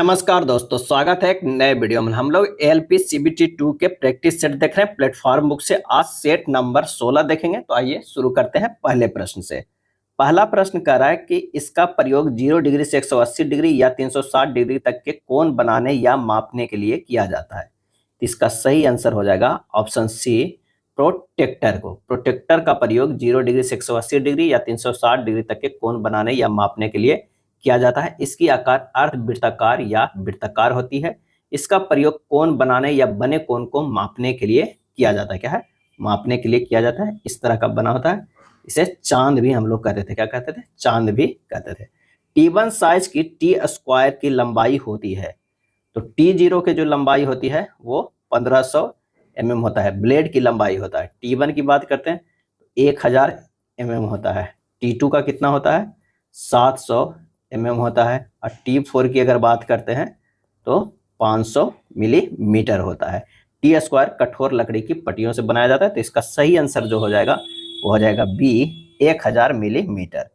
नमस्कार दोस्तों, स्वागत है एक नए वीडियो में। हम लोग एएलपी सीबीटी 2 के प्रैक्टिस सेट देख रहे हैं प्लेटफॉर्म बुक से। आज सेट नंबर 16 देखेंगे। तो आइए शुरू करते हैं पहले प्रश्न से। पहला प्रश्न कह रहा है कि इसका प्रयोग 0 डिग्री से 180 डिग्री या 360 डिग्री तक के कोण बनाने या मापने के लिए किया जाता है। इसका सही आंसर हो जाएगा ऑप्शन सी, प्रोटेक्टर को। प्रोटेक्टर का प्रयोग 0 डिग्री से 180 डिग्री या 360 डिग्री तक के कोण बनाने या मापने के लिए किया जाता है। इसकी आकार अर्धवृत्ताकार या वृत्ताकार होती है। इसका प्रयोग कोण बनाने या बने कोण को मापने के लिए किया जाता है। क्या है? मापने के लिए किया जाता है। इस तरह का बना होता है। इसे चांद भी हम लोग कहते थे। क्या कहते थे? चांद भी कहते थे। T1 साइज की टी स्क्वायर की लंबाई होती है। तो T0 की जो लंबाई होती है वो 1500 mm होता है। ब्लेड की लंबाई होता है। T1 की बात करते हैं 1000 mm होता है। T2 का कितना होता है? 700 mm होता है। और T4 की अगर बात करते हैं तो 500 मिलीमीटर होता है। टी स्क्वायर कठोर लकड़ी की पट्टियों से बनाया जाता है। तो इसका सही आंसर जो हो जाएगा वो हो जाएगा बी, 1000 मिलीमीटर।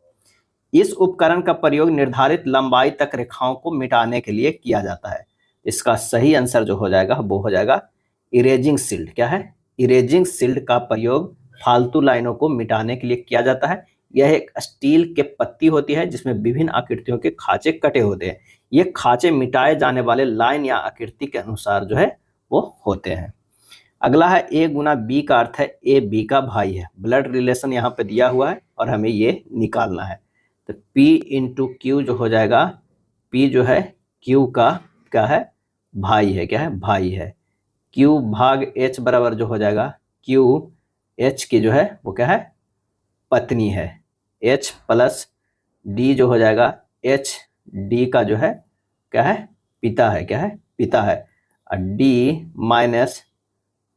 इस उपकरण का प्रयोग निर्धारित लंबाई तक रेखाओं को मिटाने के लिए किया जाता है। इसका सही आंसर जो हो जाएगा वो हो जाएगा इरेजिंग शील्ड। क्या है? इरेजिंग शील्ड का प्रयोग फालतू लाइनों को मिटाने के लिए किया जाता है। यह एक स्टील के पत्ती होती है जिसमें विभिन्न आकृतियों के खांचे कटे होते हैं। ये खांचे मिटाए जाने वाले लाइन या आकृति के अनुसार जो है वो होते हैं। अगला है ए गुना बी का अर्थ है ए बी का भाई है। ब्लड रिलेशन यहाँ पे दिया हुआ है और हमें ये निकालना है। तो P इंटू क्यू जो हो जाएगा, P जो है Q का क्या है? भाई है। क्या है? भाई है। Q भाग H बराबर जो हो जाएगा Q H की जो है वो क्या है? पत्नी है। H प्लस D जो हो जाएगा H D का जो है क्या है? पिता है। क्या है? पिता है। और D माइनस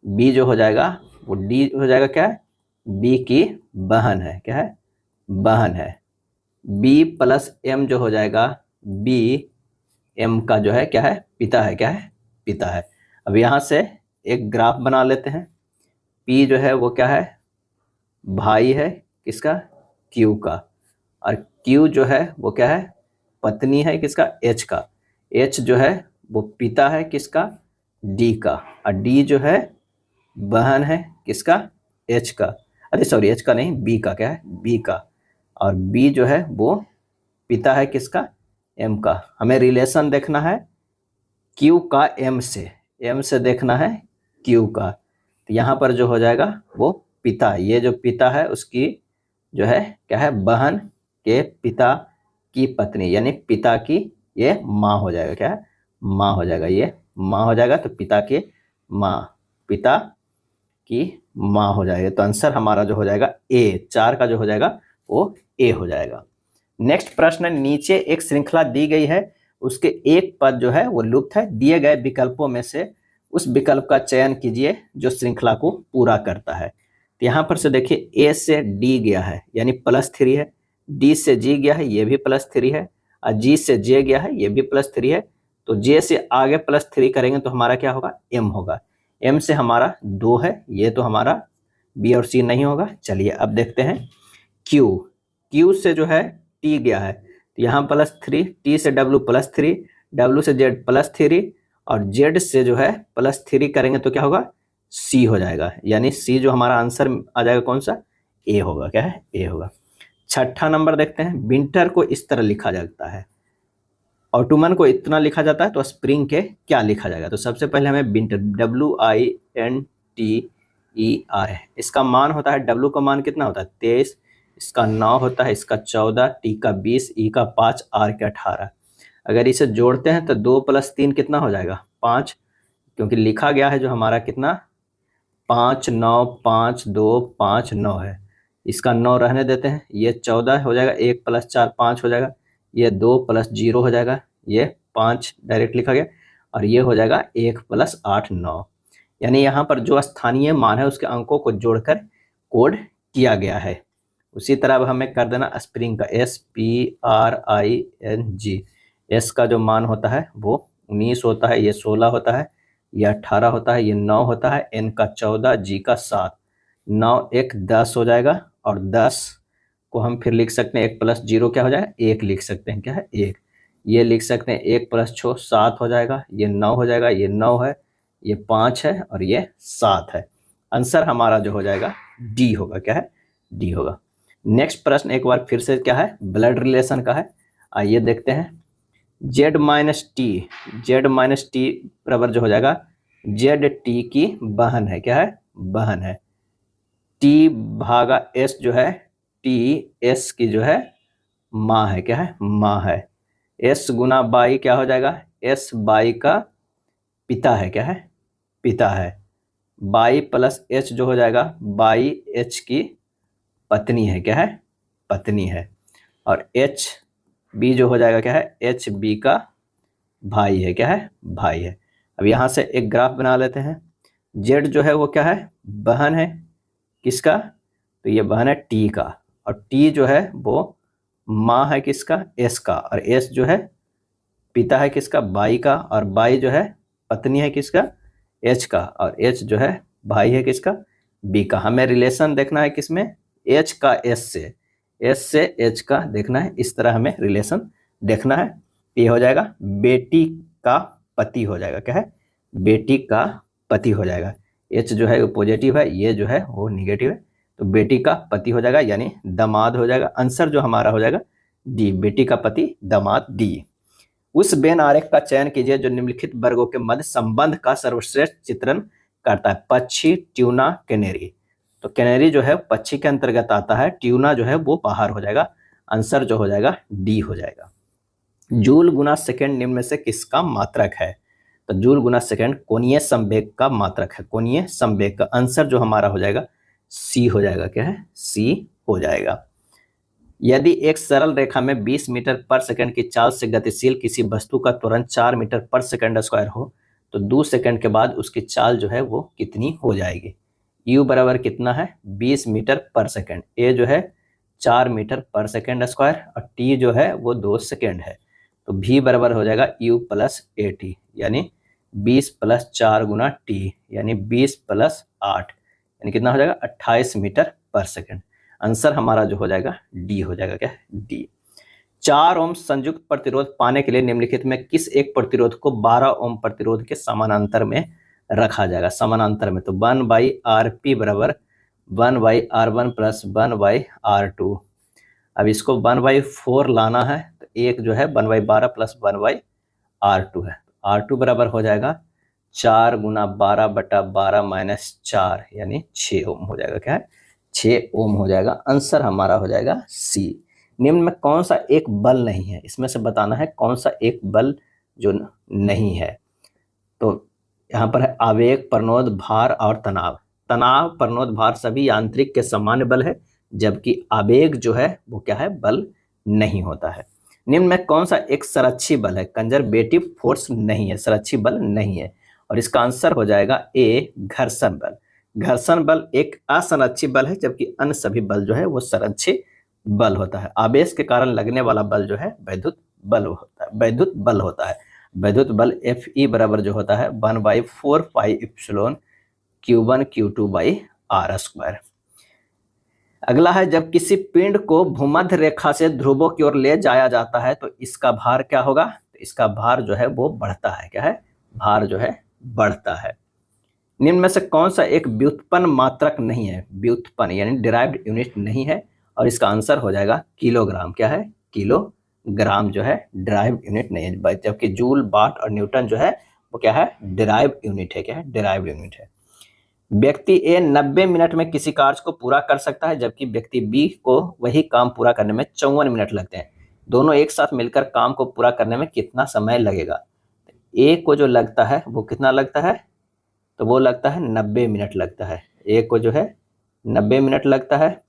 B जो हो जाएगा वो D हो जाएगा क्या है? B की बहन है। क्या है? बहन है। B प्लस M जो हो जाएगा B M का जो है क्या है? पिता है। क्या है? पिता है। अब यहाँ से एक ग्राफ बना लेते हैं। P जो है वो क्या है? भाई है किसका? Q का। और Q जो है वो क्या है? पत्नी है किसका? H का। H जो है वो पिता है किसका? D का। और D जो है बहन है किसका? H का। अरे सॉरी, H का नहीं, B का। क्या है? B का। और B जो है वो पिता है किसका? M का। हमें रिलेशन देखना है Q का M से देखना है Q का। तो यहाँ पर जो हो जाएगा वो पिता, ये जो पिता है उसकी जो है क्या है? बहन के पिता की पत्नी, यानी पिता की ये माँ हो जाएगा। क्या है? माँ हो जाएगा। ये माँ हो जाएगा। तो पिता की माँ, पिता की माँ हो जाएगा। तो आंसर हमारा जो हो जाएगा ए, 4 का जो हो जाएगा वो ए हो जाएगा। नेक्स्ट प्रश्न, नीचे एक श्रृंखला दी गई है, उसके एक पद जो है वो लुप्त है। दिए गए विकल्पों में से उस विकल्प का चयन कीजिए जो श्रृंखला को पूरा करता है। तो यहाँ पर से देखिए ए से डी गया है यानी +3 है। डी से जी गया है, ये भी +3 है। और जी से जे गया है, ये भी +3 है। तो जे से आगे +3 करेंगे तो हमारा क्या होगा? एम होगा। एम से हमारा 2 है, ये तो हमारा बी और सी नहीं होगा। चलिए अब देखते हैं क्यू। क्यू से जो है टी गया है, तो यहाँ +3, टी से डब्ल्यू +3, डब्ल्यू से जेड +3 और जेड से जो है +3 करेंगे तो क्या होगा? सी हो जाएगा। यानी सी जो हमारा आंसर आ जाएगा कौन सा? ए होगा। क्या है? ए होगा। छठा नंबर देखते हैं। विंटर को इस तरह लिखा जाता है, ऑटोमन को इतना लिखा जाता है, तो स्प्रिंग के क्या लिखा जाएगा? तो सबसे पहले हमें विंटर, WINTER, इसका मान होता है, W का मान कितना होता है? 23, इसका 9 होता है, इसका 14, T का 20, E का 5, R का 18। अगर इसे जोड़ते हैं तो 2 + 3 कितना हो जाएगा? 5, क्योंकि लिखा गया है जो हमारा कितना? 5 9 5 2 5 9 है। इसका 9 रहने देते हैं, ये 14 हो जाएगा। 1 + 4 5 हो जाएगा। ये 2 + 0 हो जाएगा, ये 5 डायरेक्ट लिखा गया। और ये हो जाएगा 1 + 8 9। यानी यहाँ पर जो स्थानीय मान है उसके अंकों को जोड़कर कोड किया गया है। उसी तरह अब हमें कर देना स्प्रिंग का, SPRING। एस का जो मान होता है वो 19 होता है, ये 16 होता है, ये 18 होता है, ये 9 होता है, N का 14, G का 7। 9 1 10 हो जाएगा। और 10 को हम फिर लिख सकते हैं 1 + 0 क्या हो जाएगा? 1 लिख सकते हैं। क्या है? 1। ये लिख सकते हैं 1 + 6 7 हो जाएगा, ये 9 हो जाएगा, ये 9 है, ये 5 है और ये 7 है। आंसर हमारा जो हो जाएगा डी होगा। क्या है? डी होगा। नेक्स्ट प्रश्न एक बार फिर से क्या है? ब्लड रिलेशन का है। आइए देखते हैं। जेड माइनस टी बराबर जो हो जाएगा जेड टी की बहन है। क्या है? बहन है। टी भागा एस जो है टी एस की जो है माँ है। क्या है? माँ है। एस गुना बाई क्या हो जाएगा? एस बाई का पिता है। क्या है? पिता है। बाई प्लस एच जो हो जाएगा बाई एच की पत्नी है। क्या है? पत्नी है। और एच बी जो हो जाएगा क्या है? एच बी का भाई है। क्या है? भाई है। अब यहाँ से एक ग्राफ बना लेते हैं। जेड जो है वो क्या है? बहन है। किसका? तो ये बहन है टी का। और टी जो है वो माँ है किसका? एस का। और एस जो है पिता है किसका? बाई का। और बाई जो है पत्नी है किसका? एच का। और एच जो है भाई है किसका? बी का। हमें रिलेशन देखना है किसमें? एच का एस से, एस से एच का देखना है। इस तरह हमें रिलेशन देखना है। ये हो जाएगा बेटी का पति हो जाएगा। क्या है? बेटी का पति हो जाएगा। एच जो है वो पॉजिटिव है, ये जो है वो निगेटिव है, तो बेटी का पति हो जाएगा यानी दामाद हो जाएगा। आंसर जो हमारा हो जाएगा डी, बेटी का पति दामाद, डी। उस वेन आरेख का चयन कीजिए जो निम्नलिखित वर्गों के मध्य संबंध का सर्वश्रेष्ठ चित्रण करता है। पक्षी, ट्यूना, कैनेरी। तो कैनेरी जो है पक्षी के अंतर्गत आता है, ट्यूना जो है वो बाहर हो जाएगा। आंसर जो हो जाएगा डी हो जाएगा। जूल गुना सेकंड निम्न में से किसका मात्रक है? तो जूल गुना सेकंड कोणीय संवेग का मात्रक है। कोणीय संवेग का आंसर जो हमारा हो जाएगा सी हो जाएगा। क्या है? सी हो जाएगा। यदि एक सरल रेखा में 20 मीटर पर सेकंड की चाल से गतिशील किसी वस्तु का त्वरण 4 मीटर पर सेकंड स्क्वायर हो तो 2 सेकंड के बाद उसकी चाल जो है वो कितनी हो जाएगी? u बराबर कितना है? 20 मीटर पर सेकंड। a जो है 4 मीटर पर सेकंड स्क्वायर और t जो है वो 2 सेकंड है। तो v बराबर हो जाएगा u प्लस ए टी, यानी 20 + 4 गुना t, यानी 20 + 8, यानी कितना हो जाएगा? 28 मीटर पर सेकंड। आंसर हमारा जो हो जाएगा डी हो जाएगा। क्या? डी। 4 ओम संयुक्त प्रतिरोध पाने के लिए निम्नलिखित में किस एक प्रतिरोध को 12 ओम प्रतिरोध के समानांतर में रखा जाएगा? समानांतर में तो 1/Rp बराबर 1/R1 + 1/R2। अब इसको 1/4 लाना है तो एक जो है 1/12 + 1/R2 है। R2 बराबर हो जाएगा 4 गुना 12/12 - 4, यानी 6 ओम हो जाएगा। क्या है? 6 ओम हो जाएगा। आंसर हमारा हो जाएगा सी। निम्न में कौन सा एक बल नहीं है? इसमें से बताना है कौन सा एक बल जो नहीं है। तो यहाँ पर है आवेग, प्रणोद, भार और तनाव। तनाव, प्रणोद, भार सभी यांत्रिक के सामान्य बल है, जबकि आवेग जो है वो क्या है? बल नहीं होता है। निम्न में कौन सा एक संरक्षी बल है? कंजर्वेटिव फोर्स नहीं है, संरक्षी बल नहीं है। और इसका आंसर हो जाएगा ए, घर्षण बल। घर्षण बल एक असंरक्षी बल है, जबकि अन्य सभी बल जो है वो संरक्षी बल होता है। आवेश के कारण लगने वाला बल जो है वैद्युत बल होता है, वैद्युत बल होता है। वैद्युत बल Fe बराबर जो होता है 1/4 पाई एप्सिलॉन Q1 Q2/R²। अगला है जब किसी पिंड को भूमध्य रेखा से ध्रुवों की ओर ले जाया जाता है तो इसका भार क्या होगा? तो इसका भार जो है वो बढ़ता है। क्या है? भार जो है बढ़ता है। निम्न में से कौन सा एक व्युत्पन्न मात्रक नहीं है? व्युत्पन्न यानी डिराइव्ड यूनिट नहीं है, और इसका आंसर हो जाएगा किलोग्राम। क्या है? किलोग्राम जो है डिराइव्ड यूनिट नहीं है, जबकि जूल, वाट और न्यूटन जो है वो क्या है? डिराइव्ड यूनिट है। क्या है? डिराइव्ड यूनिट है। व्यक्ति ए 90 मिनट में किसी कार्य को पूरा कर सकता है, जबकि व्यक्ति बी को वही काम पूरा करने में 54 मिनट लगते हैं। दोनों एक साथ मिलकर काम को पूरा करने में कितना समय लगेगा? ए को जो लगता है वो कितना लगता है? तो वो लगता है 90 मिनट लगता है। ए को जो है 90 मिनट लगता है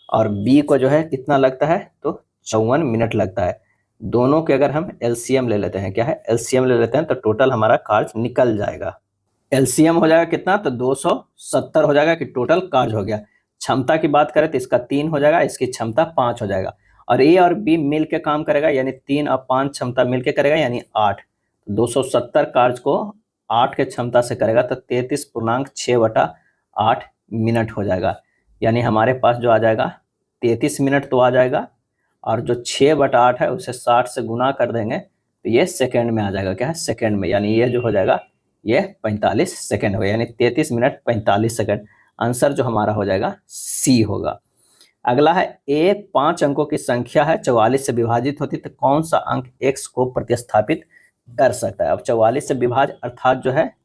और बी को जो है कितना लगता है? तो 54 मिनट लगता है। दोनों के अगर हम एलसीएम ले लेते हैं, क्या है? एलसीएम ले लेते हैं तो टोटल हमारा कार्य निकल जाएगा। एलसीएम हो जाएगा कितना? तो 270 हो जाएगा कि टोटल कार्य हो गया। क्षमता की बात करें तो इसका 3 हो जाएगा, इसकी क्षमता 5 हो जाएगा। और ए और बी मिल के काम करेगा, यानी 3 और 5 क्षमता मिलके करेगा, यानी 8। 270 कार्य को 8 के क्षमता से करेगा तो 33.6/8 मिनट हो जाएगा। यानी हमारे पास जो आ जाएगा 33 मिनट तो आ जाएगा, और जो 6/8 है उसे 60 से गुना कर देंगे तो ये सेकंड में आ जाएगा, क्या है सेकंड में, यानी ये जो हो जाएगा ये 45 सेकंड हो, यानी 33 मिनट 45 सेकंड। आंसर जो हमारा हो जाएगा सी होगा। अगला है ए 5 अंकों की संख्या है, 44 से विभाजित होती तो कौन सा अंक x को प्रतिस्थापित कर सकता है। अब 44 से विभाज्य अर्थात जो है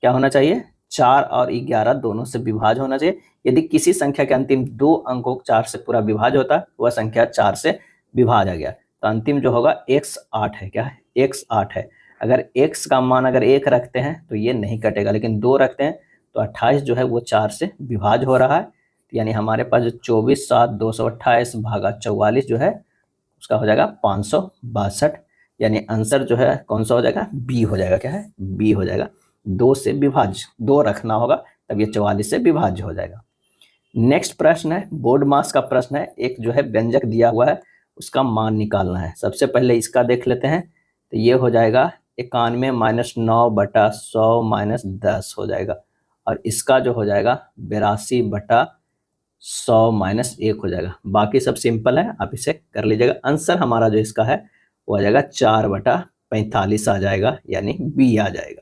क्या होना चाहिए, 4 और 11 दोनों से विभाज्य होना चाहिए। यदि किसी संख्या के अंतिम 2 अंकों 4 से पूरा विभाज्य होता है, वह संख्या 4 से विभाज्य आ गया, तो अंतिम जो होगा x 8 है, क्या है x 8 है। अगर x का मान अगर 1 रखते हैं तो ये नहीं कटेगा, लेकिन 2 रखते हैं तो 28 जो है वो 4 से विभाज्य हो रहा है, यानी हमारे पास जो 24 7 228 भागा 44 जो है उसका हो जाएगा 562, यानी आंसर जो है कौन सा हो जाएगा, बी हो जाएगा, क्या है बी हो जाएगा। 2 से विभाज्य, 2 रखना होगा तब ये 44 से विभाज्य हो जाएगा। नेक्स्ट प्रश्न है बोर्ड मास का प्रश्न है, एक जो है व्यंजक दिया हुआ है उसका मान निकालना है। सबसे पहले इसका देख लेते हैं, तो ये हो जाएगा 91 - 9 बटा 100 - 10 हो जाएगा, और इसका जो हो जाएगा 82 बटा 100 - 1 हो जाएगा। बाकी सब सिंपल है, आप इसे कर लीजिएगा। आंसर हमारा जो इसका है वो आ जाएगा 4 बटा 45 आ जाएगा, यानी बी आ जाएगा।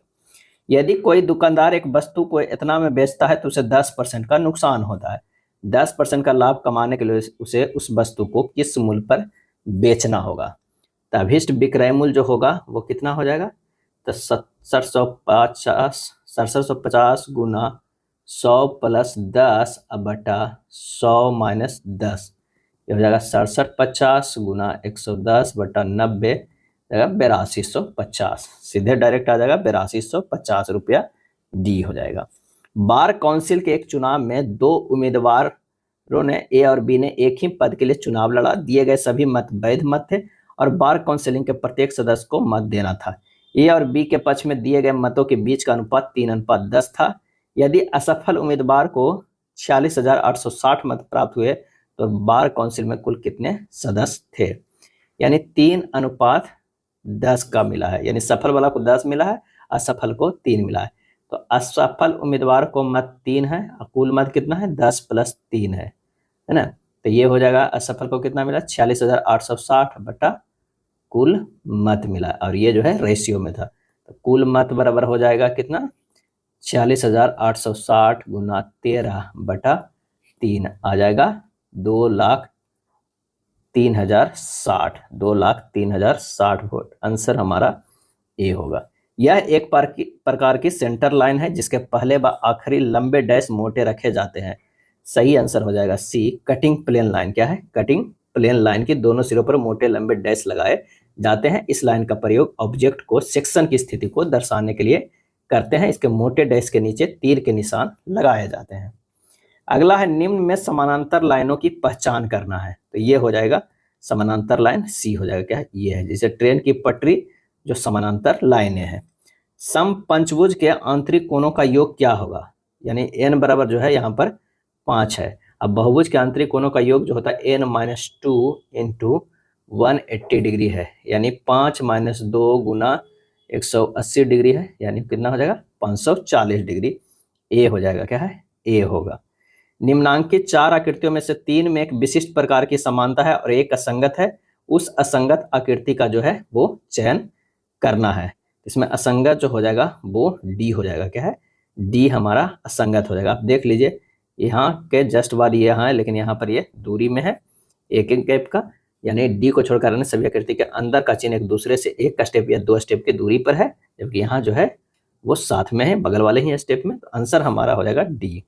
यदि कोई दुकानदार एक वस्तु को इतना में बेचता है तो उसे 10% का नुकसान होता है। 10% का लाभ कमाने के लिए उसे उस वस्तु को किस मूल्य पर बेचना होगा। तो अभीष्ट विक्रय मूल्य जो होगा वो कितना हो जाएगा, तो 6750 गुना 100 + 10 बटा 100 - 10, ये हो जाएगा 6750 गुना 110 बटा 90 जाएगा 8250, सीधे डायरेक्ट आ जाएगा 8250 रुपया, डी हो जाएगा। बार काउंसिल के एक चुनाव में 2 उम्मीदवारों ने ए और बी ने एक ही पद के लिए चुनाव लड़ा। दिए गए सभी मत वैध मत थे और बार काउंसिलिंग के प्रत्येक सदस्य को मत देना था। ए और बी के पक्ष में दिए गए मतों के बीच का अनुपात 3:10 था। यदि असफल उम्मीदवार को 46,860 मत प्राप्त हुए तो बार काउंसिल में कुल कितने सदस्य थे, यानी 3:10 का मिला है, यानी सफल वाला को 10 मिला है, असफल को 3 मिला है। तो असफल उम्मीदवार को मत 3 है और कुल मत कितना है 10 + 3 है ना। तो ये हो जाएगा असफल को कितना मिला 46,860 बटा कुल मत मिला, और ये जो है रेशियो में था। तो कुल मत बराबर हो जाएगा कितना 46,860 गुना 13 बटा 3 आ जाएगा 2,03,060, 2,03,060 वोट। आंसर हमारा ए होगा। यह एक प्रकार की सेंटर लाइन है जिसके पहले व आखिरी लंबे डैश मोटे रखे जाते हैं। सही आंसर हो जाएगा सी, कटिंग प्लेन लाइन। क्या है, कटिंग प्लेन लाइन के दोनों सिरों पर मोटे लंबे डैश लगाए जाते हैं। इस लाइन का प्रयोग ऑब्जेक्ट को सेक्शन की स्थिति को दर्शाने के लिए करते हैं। इसके मोटे डैश के नीचे तीर के निशान लगाए जाते हैं। अगला है निम्न में समानांतर लाइनों की पहचान करना है, तो ये हो जाएगा समानांतर लाइन, सी हो जाएगा। क्या है, ये है जैसे ट्रेन की पटरी जो समानांतर लाइनें हैं। सम पंचभुज के आंतरिक कोणों का योग क्या होगा, यानी n बराबर जो है यहाँ पर 5 है। अब बहुभुज के आंतरिक कोणों का योग जो होता है n - 2 × 180 डिग्री है, यानी 5 - 2 गुना 180 डिग्री है, यानी कितना हो जाएगा 540 डिग्री। ए हो जाएगा, क्या है ए होगा। निम्नांकित 4 आकृतियों में से 3 में एक विशिष्ट प्रकार की समानता है और एक असंगत है। उस असंगत आकृति का जो है वो चयन करना है। इसमें असंगत जो हो जाएगा वो डी हो जाएगा। क्या है, डी हमारा असंगत हो जाएगा। आप देख लीजिए यहाँ के जस्ट बाद ये यहाँ है, लेकिन यहाँ पर ये दूरी में है एक गैप का, यानी डी को छोड़कर अन्य सभी आकृति के अंदर का चिन्ह एक दूसरे से 1 स्टेप या 2 स्टेप की दूरी पर है, जबकि यहाँ जो है वो साथ में है, बगल वाले ही स्टेप में। तो आंसर हमारा हो जाएगा डी।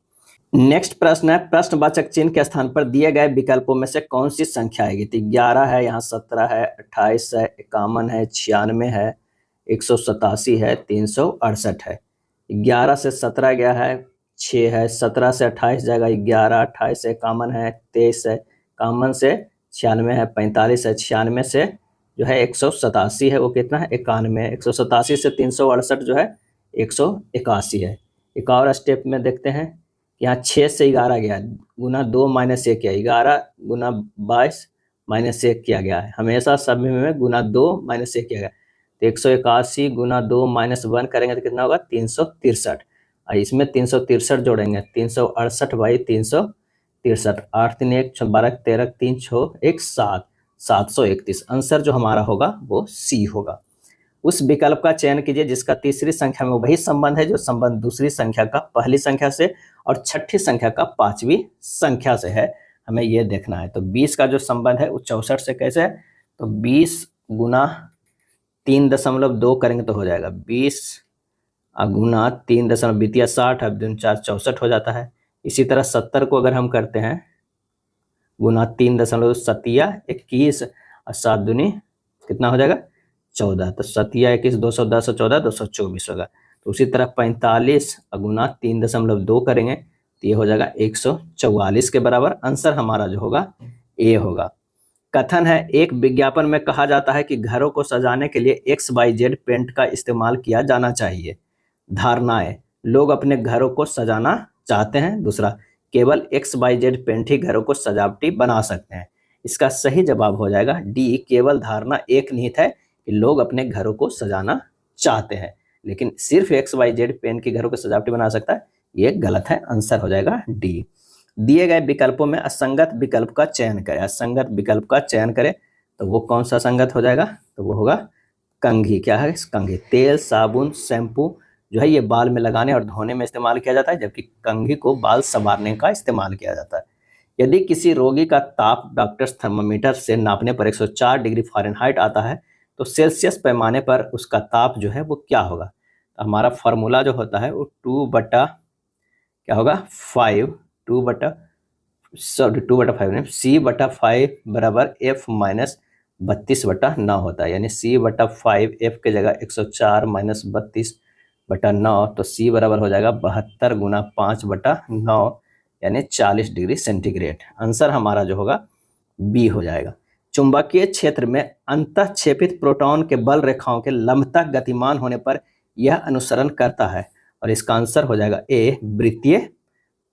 नेक्स्ट प्रश्न है प्रश्नवाचक चिन्ह के स्थान पर दिए गए विकल्पों में से कौन सी संख्या आएगी। तो 11 है, यहाँ 17 है, 28 है, 51 है, 96 है, 187 है, 368 है। 11 से 17 गया है 6 है, 17 से 28 जाएगा 11, 28 से 51 है, 23 है, 51 से 96 है, 45 है, 96 से जो है 187 है, वो कितना है 91 है, 187 से 368 जो है 181 है। एक और स्टेप में देखते हैं, यहाँ 6 से 11 गया, गुना 2 - 1 किया, 11 गुना 22 - 1 किया गया है। हमेशा सब में गुना 2 - 1 किया गया, तो 181 गुना 2 - 1 करेंगे तो कितना होगा 363। और इसमें 363 जोड़ेंगे, 368 बाई 363, 8 3 1 12 13 3 6 1 7, 731। आंसर जो हमारा होगा वो सी होगा। उस विकल्प का चयन कीजिए जिसका तीसरी संख्या में वही संबंध है जो संबंध दूसरी संख्या का पहली संख्या से और छठी संख्या का पांचवी संख्या से है, हमें यह देखना है। तो 20 का जो संबंध है वो 64 से कैसे है, तो 20 गुना 3.2 करेंगे तो हो जाएगा 20 गुना 3 बीतिया 60, अब 2 4 64 हो जाता है। इसी तरह 70 को अगर हम करते हैं गुना 3.7 21 और 7 दूनी कितना हो जाएगा 14, तो 7 21 210 14 224 होगा। तो उसी तरह 45 गुना 3.2 करेंगे तो ये हो जाएगा 144 के बराबर। आंसर हमारा जो होगा ए होगा। कथन है, एक विज्ञापन में कहा जाता है कि घरों को सजाने के लिए XYZ पेंट का इस्तेमाल किया जाना चाहिए। धारणाएं, लोग अपने घरों को सजाना चाहते हैं। दूसरा, केवल XYZ पेंट ही घरों को सजावटी बना सकते हैं। इसका सही जवाब हो जाएगा डी, केवल धारणा एक निहित है कि लोग अपने घरों को सजाना चाहते हैं, लेकिन सिर्फ XYZ पेंट की घरों को सजावटी बना सकता है, ये गलत है। आंसर हो जाएगा डी। दिए गए विकल्पों में असंगत विकल्प का चयन करें। असंगत विकल्प का चयन करें तो वो कौन सा संगत हो जाएगा, तो वो होगा कंघी। क्या है, कंघी। तेल, साबुन, शैम्पू जो है ये बाल में लगाने और धोने में इस्तेमाल किया जाता है, जबकि कंघी को बाल संवारने का इस्तेमाल किया जाता है। यदि किसी रोगी का ताप डॉक्टर थर्मामीटर से नापने पर 104 डिग्री फ़ारेनहाइट आता है तो सेल्सियस पैमाने पर उसका ताप जो है वो क्या होगा। तो हमारा फार्मूला जो होता है वो 2/5 C/5 बराबर F माइनस 32/9 होता है, यानी C/5 F के जगह 104 माइनस 32/9, तो C बराबर हो जाएगा 72 गुना 5/9 यानी 40 डिग्री सेंटीग्रेड। आंसर हमारा जो होगा बी हो जाएगा। चुंबकीय क्षेत्र में अंतःक्षेपित प्रोटॉन के बल रेखाओं के लंबतः गतिमान होने पर यह अनुसरण करता है, और इसका आंसर हो जाएगा ए, वृत्तीय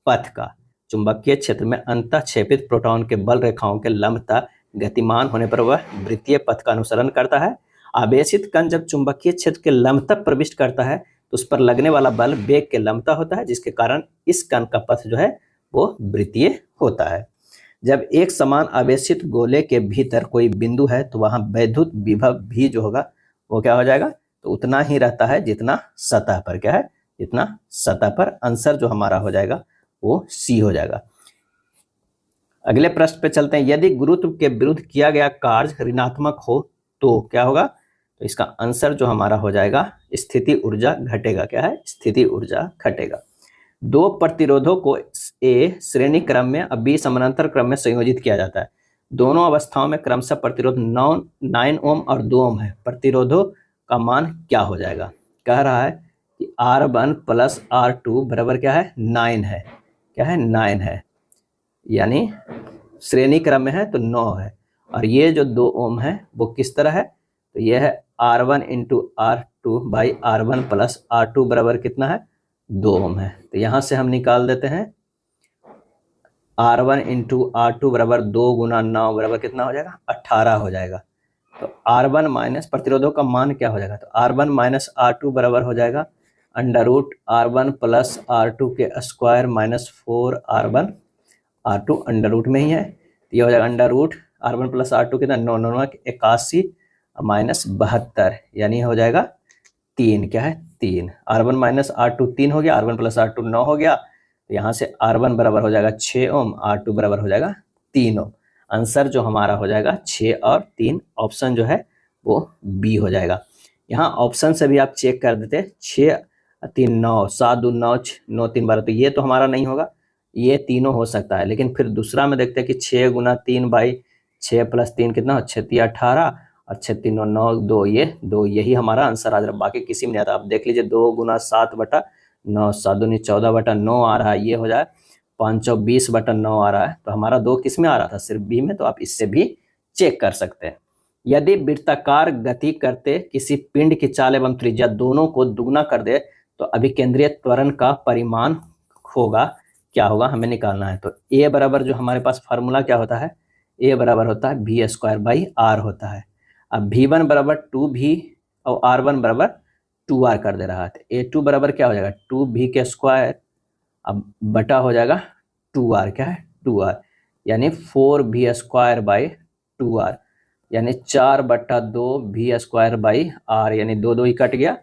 पथ का। चुंबकीय क्षेत्र में अंतःक्षेपित प्रोटॉन के बल रेखाओं के लंबतः गतिमान होने पर वह वृत्तीय पथ का अनुसरण करता है। आवेशित कण जब चुंबकीय क्षेत्र के लंबतः प्रविष्ट करता है तो उस पर लगने वाला बल वेग के लंबतः होता है, जिसके कारण इस कण का पथ जो है वो वृत्तीय होता है। जब एक समान आवेशित गोले के भीतर कोई बिंदु है तो वहां वैद्युत विभव भी जो होगा वो क्या हो जाएगा, तो उतना ही रहता है जितना सतह पर क्या है, जितना सतह पर। आंसर जो हमारा हो जाएगा वो सी हो जाएगा। अगले प्रश्न पे चलते हैं। यदि गुरुत्व के विरुद्ध किया गया कार्य ऋणात्मक हो तो क्या होगा, तो इसका आंसर जो हमारा हो जाएगा स्थिति ऊर्जा घटेगा। क्या है, स्थिति ऊर्जा घटेगा। दो प्रतिरोधों को ए श्रेणी क्रम में और बी समानांतर क्रम में संयोजित किया जाता है। दोनों अवस्थाओं में क्रमशः प्रतिरोध 9 ओम और 2 ओम है। प्रतिरोधों का मान क्या हो जाएगा, कह रहा है कि R1 प्लस R2 बराबर क्या है 9 है। क्या है, 9 है, यानी श्रेणी क्रम में है तो 9 है। और ये जो 2 ओम है वो किस तरह है, तो ये है R1 into R2 by R1 plus R2 बराबर कितना है 2 ओम है। तो यहाँ से हम निकाल देते हैं R1 इंटू R2 बराबर 2 गुना 9 बराबर कितना हो जाएगा 18 हो जाएगा। तो R1 माइनस प्रतिरोधों का मान क्या हो जाएगा, तो R1 माइनस R2 बराबर हो जाएगा √R1 प्लस R2 के square minus 4R1 R2 under root में ही है। तो ये हो जाएगा √R1 प्लस R2 कितना 9 81 माइनस 72, यानी हो जाएगा 3। क्या है 3। R1 माइनस R2 3 हो गया, R1 प्लस R2 9 हो गया। तो यहाँ से R1 बराबर हो जाएगा 6 ओम, R2 बराबर हो जाएगा 3 ओम। आंसर जो हमारा हो जाएगा 6 और 3, ऑप्शन जो है वो बी हो जाएगा। यहाँ ऑप्शन से भी आप चेक कर देते, 6 3 9 7 2 9 9 3 12, तो ये तो हमारा नहीं होगा, ये तीनों हो सकता है। लेकिन फिर दूसरा में देखते हैं कि 6 गुना 3 बाई 6 प्लस 3 कितना, 6 3 18 और 6 3 9 2, ये 2, यही हमारा आंसर आ रहा है। बाकी किसी में नहीं आता। आप देख लीजिए 2 गुना 7/9 7 दूनी 14/9 आ रहा है, ये हो जाए 520/9 आ रहा है। तो हमारा 2 किस में आ रहा था, सिर्फ बी में। तो आप इससे भी चेक कर सकते हैं। यदि वृत्ताकार गति करते किसी पिंड की चाल एवं त्रिज्या दोनों को दुगना कर दे तो अभिकेंद्रीय त्वरण का परिमाण होगा, क्या होगा, हमें निकालना है। तो ए बराबर जो हमारे पास फार्मूला क्या होता है, ए बराबर होता है V²/R होता है। अब V1 बराबर 2V और R1 बराबर 2R कर दे रहा है। तो A2 बराबर क्या हो जाएगा 2V के स्क्वायर, अब बटा हो जाएगा 2R। क्या है 2R, यानी 4V² बाई 2R, यानी 4/2 v² यानी 2 ही कट गया,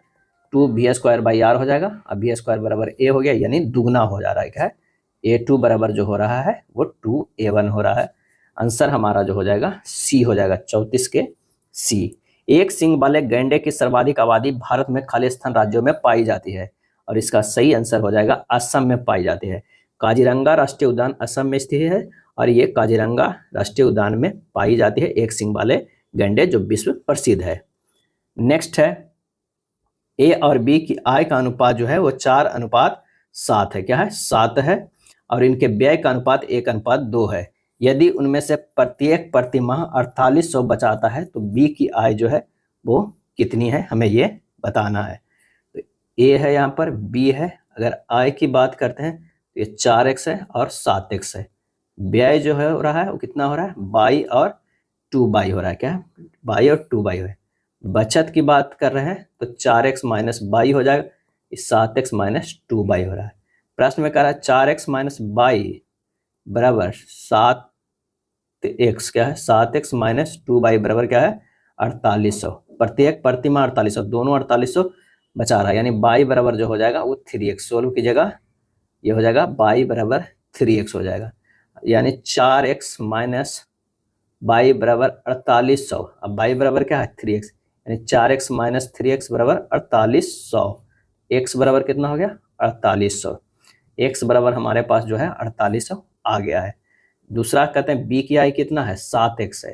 2v² हो जाएगा। अब v² बराबर a हो गया, यानी दुगना हो जा रहा है। क्या है? a2 बराबर जो हो रहा है वो 2a1 हो रहा है। आंसर हमारा जो हो जाएगा सी हो जाएगा, 34 के सी। एक सींग वाले गैंडे की सर्वाधिक आबादी भारत में खालिस्तान राज्यों में पाई जाती है, और इसका सही आंसर हो जाएगा असम में पाई जाती है। काजीरंगा राष्ट्रीय उद्यान असम में स्थित है, और ये काजीरंगा राष्ट्रीय उद्यान में पाई जाती है एक सींग वाले गैंडे, जो विश्व प्रसिद्ध है। नेक्स्ट है, ए और बी की आय का अनुपात जो है वो 4:7 है। क्या है? 7 है। और इनके व्यय का अनुपात 1:2 है। यदि उनमें से प्रत्येक प्रति माह 4800 बचाता है तो बी की आय जो है वो कितनी है, हमें ये बताना है। तो ए है यहाँ पर, बी है। अगर आय की बात करते हैं तो ये 4x है और 7x है। व्यय जो है हो रहा है वो कितना हो रहा है? 22 और 2y हो रहा है। क्या है? 22 और 2y है। बचत की बात कर रहे हैं तो 4x माइनस 22 हो जाएगा, 7x माइनस 2y हो रहा है। प्रश्न में कह रहा है 4x माइनस 22 बराबर 7x। क्या है? 7x माइनस 2y बराबर क्या है? 4800। प्रत्येक प्रतिमा 4800, दोनों 4800 बचा रहा है, यानी y बराबर जो हो जाएगा वो 3x। सोल्व कीजिएगा, ये हो जाएगा y बराबर 3x हो जाएगा, यानी 4x माइनस y बराबर 4800। अब y बराबर क्या है? 3x, यानी 4x माइनस 3x बराबर 4800। x बराबर कितना हो गया? 4800। x बराबर हमारे पास जो है 4800 आ गया है। दूसरा कहते हैं b की आय कितना है? 7x है,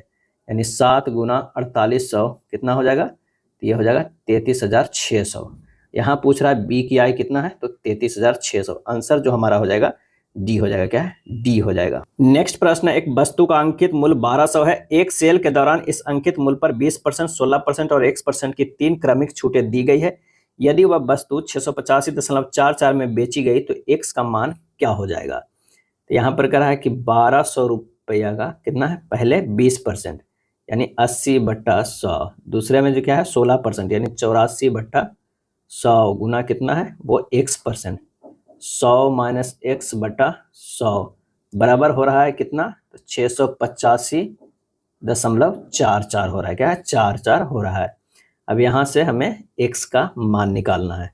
यानी 7 गुना 4800 कितना हो जाएगा? तो ये हो जाएगा 33,600। यहाँ पूछ रहा है b की आय कितना है, तो 33,600। आंसर जो हमारा हो जाएगा डी हो जाएगा। क्या है? डी हो जाएगा। नेक्स्ट प्रश्न, एक वस्तु का अंकित मूल्य 1200 है। एक सेल के दौरान इस अंकित मूल्य पर 20%, 16% और 1% की 3 क्रमिक छूटें दी गई है। यदि वह वस्तु 685.44 में बेची गई तो x का मान क्या हो जाएगा? तो यहाँ पर कह रहा है कि 1200 रुपया का कितना है? पहले 20%, यानी 80/100। दूसरे में जो क्या है? 16%, यानी 84/100 गुना कितना है? वो x%। 100 माइनस x/100 बराबर हो रहा है कितना? तो 685.44 हो रहा है। क्या है? 44 हो रहा है। अब यहाँ से हमें x का मान निकालना है,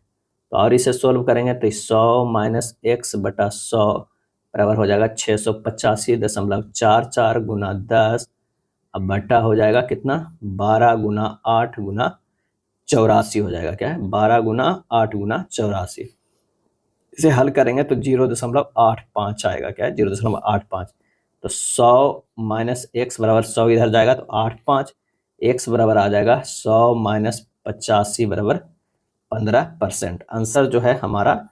तो और इसे सोल्व करेंगे तो 100 माइनस x/100 बराबर हो जाएगा 685.44 गुना 10। अब बटा हो जाएगा कितना? 12 गुना 8 गुना 84 हो जाएगा। क्या है? 12 गुना 8 गुना 84। इसे हल करेंगे तो 0.85 आएगा। क्या है? 0.85। तो 100 माइनस x बराबर 100 इधर जाएगा तो 85, x बराबर आ जाएगा 100 माइनस 85 बराबर 15%। आंसर जो है हमारा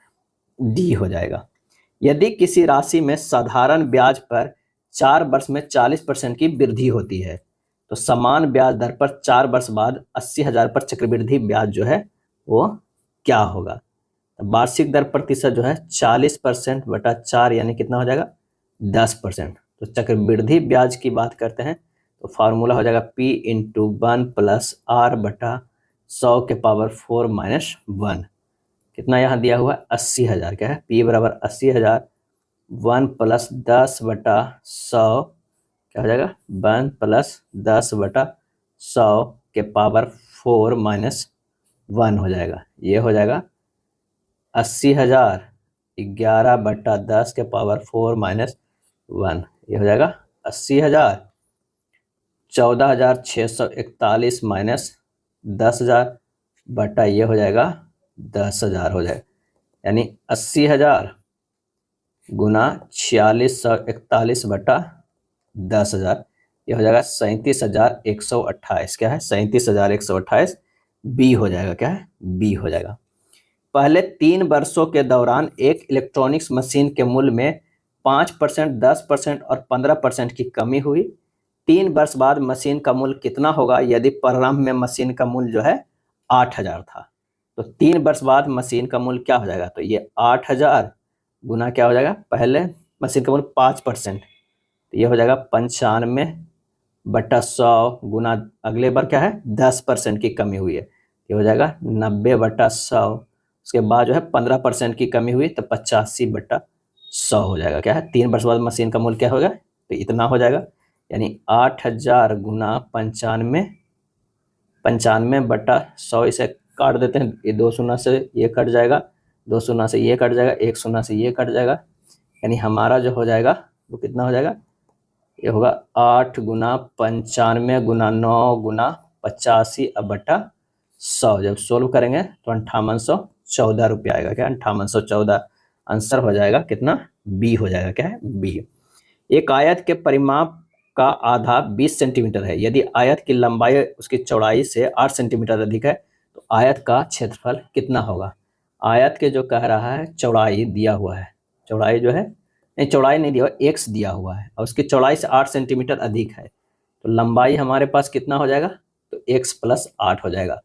डी हो जाएगा। यदि किसी राशि में साधारण ब्याज पर 4 वर्ष में 40% की वृद्धि होती है तो समान ब्याज दर पर 4 वर्ष बाद 80,000 पर चक्रवृद्धि ब्याज जो है वो क्या होगा? वार्षिक दर प्रतिशत जो है 40% बटा 4, यानी कितना हो जाएगा? 10%। तो चक्रवृद्धि ब्याज की बात करते हैं तो फार्मूला हो जाएगा p इंटू 1 प्लस r बटा 100 के पावर 4 माइनस 1। कितना यहाँ दिया हुआ है? 80,000। क्या है? p बराबर 80,000। 1 प्लस 10 बटा 100 क्या हो जाएगा? 1 प्लस 10 बटा 100 के पावर 4 माइनस 1 हो जाएगा। ये हो जाएगा 80,000 11/10 के पावर 4 माइनस 1। ये हो जाएगा 80,000 14,641 माइनस 10,000 बटा ये हो जाएगा 10,000 हो जाएगा, यानी 80,000 गुना 4641 बटा 10,000। ये हो जाएगा 37,128। क्या है? 37,128 बी हो जाएगा। क्या है? बी हो जाएगा। पहले 3 वर्षों के दौरान एक इलेक्ट्रॉनिक्स मशीन के मूल्य में 5%, 10% और 15% की कमी हुई। 3 वर्ष बाद मशीन का मूल्य कितना होगा यदि प्रारंभ में मशीन का मूल्य जो है 8,000 था? तो 3 वर्ष बाद मशीन का मूल्य क्या हो जाएगा? तो ये 8,000 गुना क्या हो जाएगा? पहले मशीन का मूल्य 5%, तो ये हो जाएगा 95/100 गुना अगले बार क्या है? 10% की कमी हुई है, ये हो जाएगा 90/100। उसके बाद जो है 15% की कमी हुई तो 85/100 हो जाएगा। क्या है? 3 वर्ष बाद मशीन का मूल्य क्या होगा? तो इतना हो जाएगा, यानी 8000 गुना 95, 95 बटा 100, इसे काट देते हैं, ये 2 शून्य से ये कट जाएगा, 2 शून्य से ये कट जाएगा, 1 शून्य से ये कट जाएगा, यानी हमारा जो हो जाएगा वो कितना हो जाएगा, ये होगा 8 गुना 95 गुना 9 गुना 85 अब बटा 100। जब सोल्व करेंगे तो 5814 रुपया आएगा। क्या 5814 आंसर हो जाएगा कितना, बी हो जाएगा। क्या है, बी। एक आयत के परिमाप का आधा 20 सेंटीमीटर है। यदि आयत की लंबाई उसकी चौड़ाई से 8 सेंटीमीटर अधिक है तो आयत का क्षेत्रफल कितना होगा। आयत के जो कह रहा है चौड़ाई दिया हुआ है, चौड़ाई जो है, नहीं चौड़ाई नहीं दिया हुआ, एक्स दिया हुआ है और उसकी चौड़ाई से 8 सेंटीमीटर अधिक है, तो लंबाई हमारे पास कितना हो जाएगा, तो x + 8 हो जाएगा।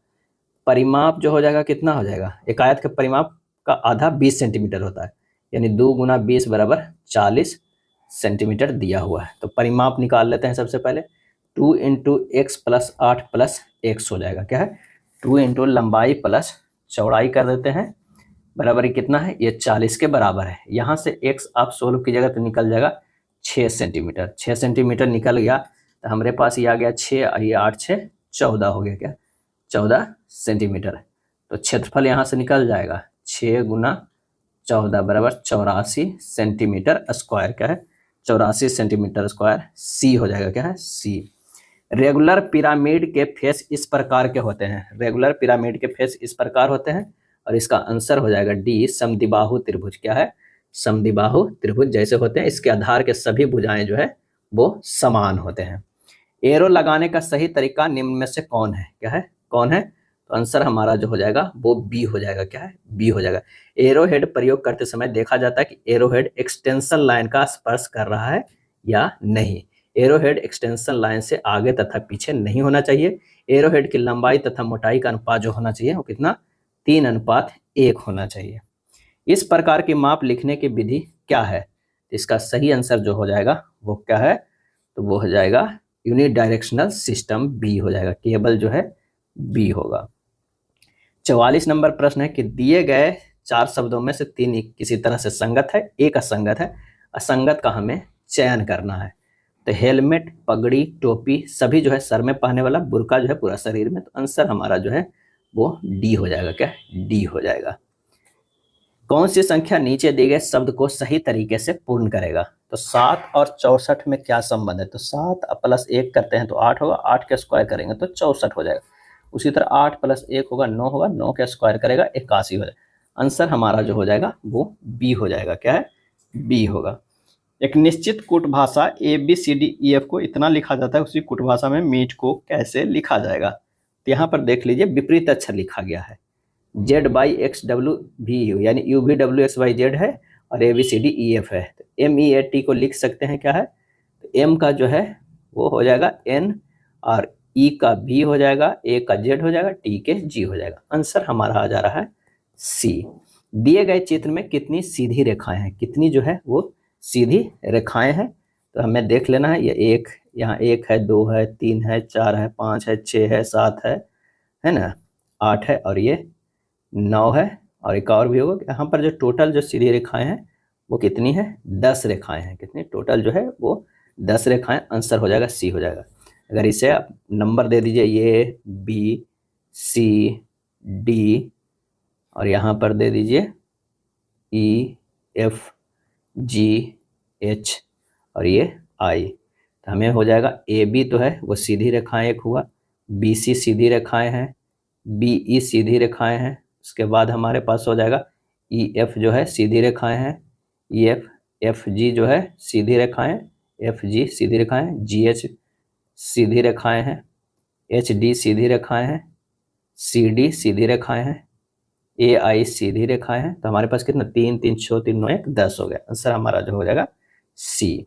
परिमाप जो हो जाएगा कितना हो जाएगा, एक आयत के परिमाप का आधा 20 सेंटीमीटर होता है, यानी 2 गुना 20 बराबर 40 सेंटीमीटर दिया हुआ है। तो परिमाप निकाल लेते हैं सबसे पहले, 2 × x + 8 + x हो जाएगा। क्या है, 2 × लंबाई प्लस चौड़ाई कर देते हैं, बराबर ही कितना है, ये 40 के बराबर है। यहाँ से x आप सोल्व कीजिएगा तो निकल जाएगा 6 सेंटीमीटर। 6 सेंटीमीटर निकल गया तो हमारे पास ये आ गया 6 और ये 8 6 14 हो गया। क्या 14 सेंटीमीटर। तो क्षेत्रफल यहाँ से निकल जाएगा 6 गुना 14 बराबर 84 सेंटीमीटर स्क्वायर। क्या है, 84 सेंटीमीटर स्क्वायर। सी हो जाएगा। क्या है, सी। रेगुलर पिरामिड के फेस इस प्रकार के होते हैं। रेगुलर पिरामिड के फेस इस प्रकार होते हैं और इसका आंसर हो जाएगा डी, समद्विबाहु त्रिभुज। क्या है, समद्विबाहु त्रिभुज जैसे होते हैं। इसके आधार के सभी भुजाएं जो है वो समान होते हैं। एरो लगाने का सही तरीका निम्न में से कौन है। क्या है, कौन है, तो आंसर हमारा जो हो जाएगा वो बी हो जाएगा। क्या है, बी हो जाएगा। एरो हेड प्रयोग करते समय देखा जाता है कि एरो हेड एक्सटेंशन लाइन का स्पर्श कर रहा है या नहीं। एरो हेड एक्सटेंशन लाइन से आगे तथा पीछे नहीं होना चाहिए। एरो हेड की लंबाई तथा मोटाई का अनुपात जो होना चाहिए वो कितना, 3:1 होना चाहिए। इस प्रकार की माप लिखने की विधि क्या है। इसका सही आंसर जो हो जाएगा वो क्या है, तो वो हो जाएगा यूनिडायरेक्शनल सिस्टम, बी हो जाएगा। केबल जो है बी होगा। 44 नंबर प्रश्न है कि दिए गए 4 शब्दों में से 3 किसी तरह से संगत है, एक असंगत है। असंगत का हमें चयन करना है। तो हेलमेट, पगड़ी, टोपी सभी जो है सर में पहनने वाला, बुर्का जो है पूरा शरीर में। तो आंसर हमारा जो है वो डी हो जाएगा। क्या, डी हो जाएगा। कौन सी संख्या नीचे दिए गए शब्द को सही तरीके से पूर्ण करेगा। तो 7 और 64 में क्या संबंध है, तो 7 + 1 करते हैं तो 8 होगा, 8 के स्क्वायर करेंगे तो 64 हो जाएगा। उसी तरह 8 + 1 होगा 9 होगा, 9 के स्क्वायर करेगा 81 हो जाएगा। आंसर हमारा जो हो जाएगा वो बी हो जाएगा। क्या है, बी होगा। एक निश्चित कूट भाषा ABCDEF को इतना लिखा जाता है, उसी कूट भाषा में मीट को कैसे लिखा जाएगा। तो यहाँ पर देख लीजिए विपरीत अक्षर लिखा गया है। Z/XW यानी UVWXYZ है और ABCDEF है। तो MEAT को लिख सकते हैं। क्या है, तो M का जो है वो हो जाएगा N और E का B हो जाएगा, A का Z हो जाएगा, T के G हो जाएगा। आंसर हमारा आ जा रहा है C। दिए गए चित्र में कितनी सीधी रेखाएं हैं, कितनी जो है वो सीधी रेखाएं हैं। तो हमें देख लेना है, ये एक, यहाँ 1 है, 2 है, 3 है, 4 है, 5 है, 6 है, 7 है ना, 8 है और ये 9 है और एक और भी होगा। यहाँ पर जो टोटल जो सीधी रेखाएं हैं वो कितनी है, 10 रेखाएं हैं। कितनी टोटल जो है वो 10 रेखाएं। आंसर हो जाएगा सी हो जाएगा। अगर इसे आप नंबर दे दीजिए, ये बी सी डी और यहाँ पर दे दीजिए ई एफ जी एच और ये आई, तो हमें हो जाएगा ए बी तो है वो सीधी रेखाएं एक हुआ, बी सी सीधी रेखाएं हैं, बी ई सीधी रेखाएं हैं। उसके बाद हमारे पास हो जाएगा ई एफ जो है सीधी रेखाएं हैं, ई एफ एफ जी जो है सीधी रेखाएं, एफ जी सीधी रेखाएं, जी एच सीधी रेखाएं हैं, एच डी सीधी रेखाएं हैं, सी डी सीधी रेखाएं हैं, ए आई सीधी रेखाएं हैं। तो हमारे पास कितना, 3 3 6 3 9 1 10 हो गया। आंसर हमारा जो हो जाएगा सी।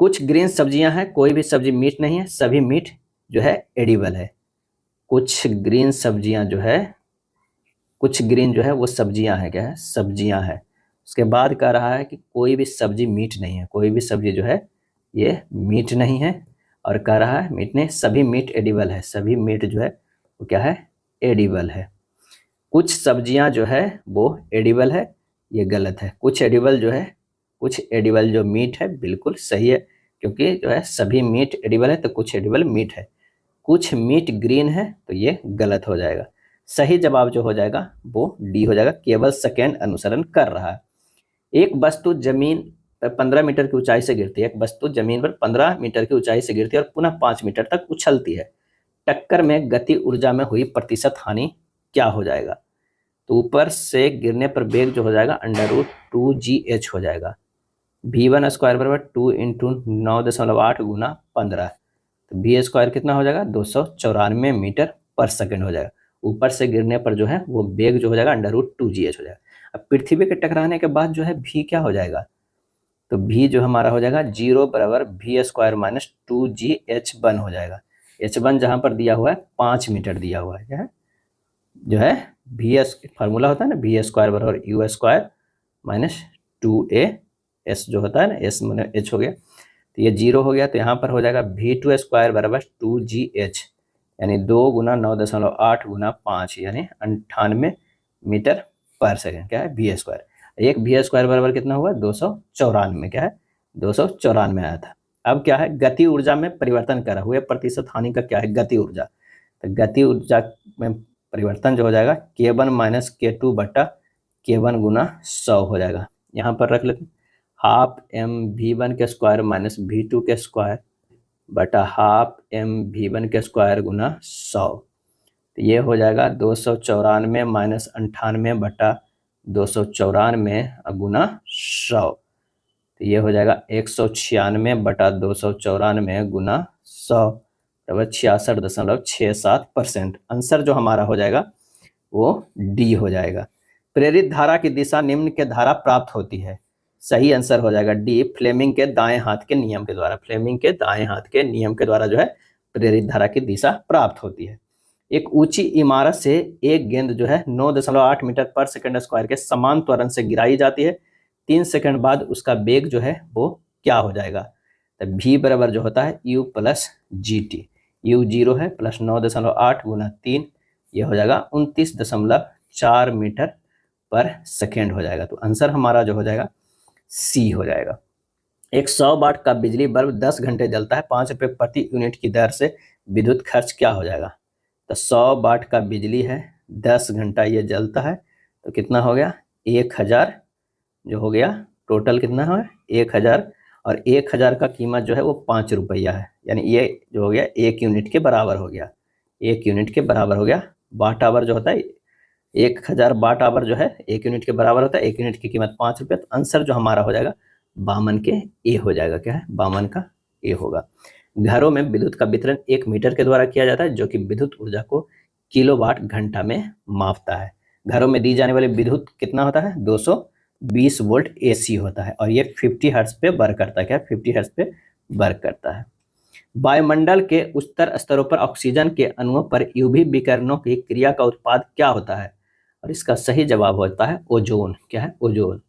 कुछ ग्रीन सब्जियां हैं, कोई भी सब्जी मीट नहीं है, सभी मीट जो है एडिबल है। कुछ ग्रीन सब्जियां जो है, कुछ ग्रीन जो है वो सब्जियां हैं। क्या है, सब्जियां हैं। उसके बाद कह रहा है कि कोई भी सब्जी मीट नहीं है, कोई भी सब्जी जो है ये मीट नहीं है। और कह रहा है मीट नहीं, सभी मीट एडिबल है, सभी मीट जो है वो क्या है, एडिबल है। कुछ सब्जियां जो है वो एडिबल है, ये गलत है। कुछ एडिबल जो है, कुछ एडिबल जो मीट है बिल्कुल सही है। क्योंकि जो है सभी मीट एडिबल है तो कुछ एडिबल मीट है, कुछ मीट ग्रीन है तो ये गलत हो जाएगा। सही जवाब जो हो जाएगा वो डी हो जाएगा, केवल सेकेंड अनुसरण कर रहा है। एक वस्तु जमीन पर 15 मीटर की ऊंचाई से गिरती है, एक वस्तु जमीन पर 15 मीटर की ऊंचाई से गिरती है और पुनः 5 मीटर तक उछलती है। टक्कर में गति ऊर्जा में हुई प्रतिशत हानि क्या हो जाएगा? तो ऊपर से गिरने पर वेग जो हो जाएगा √2gh हो जाएगा। v1 स्क्वायर बराबर 2 इंटू 9.8 गुना 15, तो v स्क्वायर कितना हो जाएगा 294 मीटर पर सेकेंड हो जाएगा। ऊपर से गिरने पर जो है वो वेग जो हो जाएगा √2gh हो जाएगा। अब पृथ्वी के टकराने के बाद जो है v क्या हो जाएगा? तो v जो हमारा हो जाएगा 0 बराबर v स्क्वायर माइनस 2gh1 हो जाएगा। h1 जहाँ पर दिया हुआ है 5 मीटर दिया हुआ है, क्या है जो है vs फार्मूला होता है ना, v स्क्वायर बराबर u square minus 2a s जो होता है ना, s मैंने h हो गया, तो ये 0 हो गया, तो यहाँ पर हो जाएगा v2 स्क्वायर बराबर 2gh, यानी 2 गुना 9.8 गुना 5 यानी 98 मीटर पर सेकेंड, क्या है v स्क्वायर। एक v स्क्वायर बराबर कितना हुआ 294, क्या है 294 आया था। अब क्या है गति ऊर्जा में परिवर्तन करा हुए प्रतिशत हानि का क्या है गति ऊर्जा, तो गति ऊर्जा में परिवर्तन जो हो जाएगा k1 माइनस k2 बटा k1 गुना 100 हो जाएगा। यहाँ पर रख लेते हाफ m v1 के स्क्वायर माइनस v2 के स्क्वायर बटा हाफ m v1 के स्क्वायर गुना 100, तो ये हो जाएगा 294 माइनस 98 बटा 294 गुना 100, तो ये हो जाएगा 196 बटा 294 गुना 100 बराबर 66.67%। आंसर जो हमारा हो जाएगा वो डी हो जाएगा। प्रेरित धारा की दिशा निम्न के धारा प्राप्त होती है, सही आंसर हो जाएगा डी, फ्लेमिंग के दाएं हाथ के नियम के द्वारा। फ्लेमिंग के दाएं हाथ के नियम के द्वारा जो है प्रेरित धारा की दिशा प्राप्त होती है। एक ऊंची इमारत से एक गेंद जो है 9.8 मीटर पर सेकंड स्क्वायर के समान त्वरण से गिराई जाती है, 3 सेकंड बाद उसका वेग जो है वो क्या हो जाएगा? तो v बराबर जो होता है u प्लस gt, u 0 है प्लस 9.8 गुना 3, ये हो जाएगा 29.4 मीटर पर सेकेंड हो जाएगा। तो आंसर हमारा जो हो जाएगा सी हो जाएगा। एक 100 वाट का बिजली बल्ब 10 घंटे जलता है, 5 रुपये प्रति यूनिट की दर से विद्युत खर्च क्या हो जाएगा? तो 100 वाट का बिजली है, 10 घंटा ये जलता है, तो कितना हो गया 1000 जो हो गया, टोटल कितना है 1000, और 1000 का कीमत जो है वो 5 रुपया है, यानी ये जो हो गया 1 यूनिट के बराबर हो गया, 1 यूनिट के बराबर हो गया। वाट आवर जो होता है 1000 वाट आवर जो है 1 यूनिट के बराबर होता है, 1 यूनिट की कीमत 5 रुपये, तो आंसर जो हमारा हो जाएगा 52 के ए हो जाएगा, क्या है 52 का ए होगा। घरों में विद्युत का वितरण 1 मीटर के द्वारा किया जाता है, जो कि विद्युत ऊर्जा को किलोवाट घंटा में मापता है। घरों में दी जाने वाली विद्युत कितना होता है 220 वोल्ट एसी होता है, और ये 50 हर्ट्ज पे वर्क करता है, क्या 50 हर्ट्ज पे वर्क करता है। वायुमंडल के उच्चतर स्तरों पर ऑक्सीजन के अणुओं पर यूवी विकिरणों की क्रिया का उत्पाद क्या होता है? और इसका सही जवाब होता है ओजोन, क्या है ओजोन।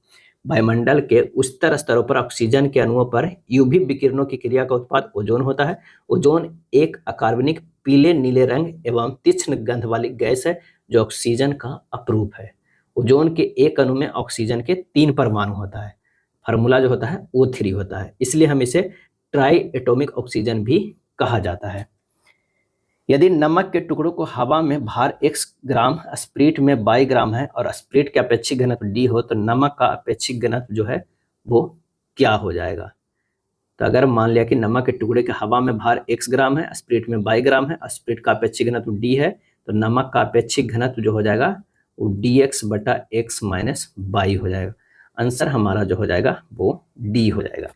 वायुमंडल के उच्चतर स्तरों पर ऑक्सीजन के अणुओं पर यूवी विकिरणों की क्रिया का उत्पाद ओजोन होता है। ओजोन एक अकार्बनिक पीले नीले रंग एवं तीक्ष्ण गंध वाली गैस है जो ऑक्सीजन का अपरूप है। ओजोन के एक अणु में ऑक्सीजन के 3 परमाणु होता है, फार्मूला जो होता है O3 होता है, इसलिए हम इसे ट्राई एटॉमिक ऑक्सीजन भी कहा जाता है। यदि नमक के टुकड़ों को हवा में भार x ग्राम, स्प्रिट में 22 ग्राम है और स्प्रिट का अपेक्षित घनत्व d हो, तो नमक का अपेक्षित घनत्व जो है वो क्या हो जाएगा? तो अगर मान लिया कि नमक के टुकड़े के हवा में भार x ग्राम है, स्प्रिट में 22 ग्राम है, स्प्रिट का अपेक्षित घनत्व d है, तो नमक का अपेक्षित घनत्व जो हो जाएगा वो dx बटा x माइनस 22 हो जाएगा। आंसर हमारा जो हो जाएगा वो d हो जाएगा।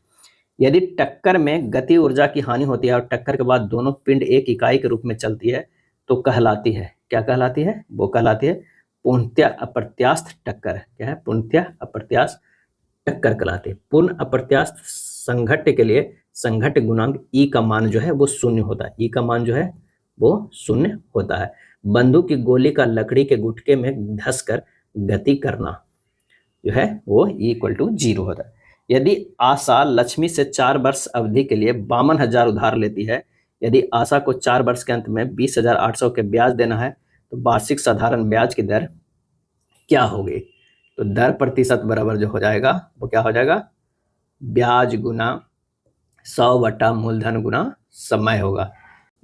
यदि टक्कर में गति ऊर्जा की हानि होती है और टक्कर के बाद दोनों पिंड एक इकाई के रूप में चलती है, तो कहलाती है, क्या कहलाती है? वो कहलाती है पूर्णतः अप्रत्यास्थ टक्कर, क्या है पूर्णतः अप्रत्यास्थ टक्कर कहलाती है। पूर्ण अप्रत्यास्थ संघट्ट के लिए संघट्ट गुणांक ई का मान जो है वो 0 होता है, ई का मान जो है वो 0 होता है। बंदूक की गोली का लकड़ी के गुटके में धंसकर गति करना जो है वो E=0 होता है। यदि आशा लक्ष्मी से 4 वर्ष अवधि के लिए 52,000 उधार लेती है, यदि आशा को 4 वर्ष के अंत में 20,800 के ब्याज देना है, तो वार्षिक साधारण ब्याज की दर क्या होगी? तो दर प्रतिशत बराबर जो हो जाएगा वो क्या हो जाएगा, ब्याज गुना 100 बटा मूलधन गुना समय होगा।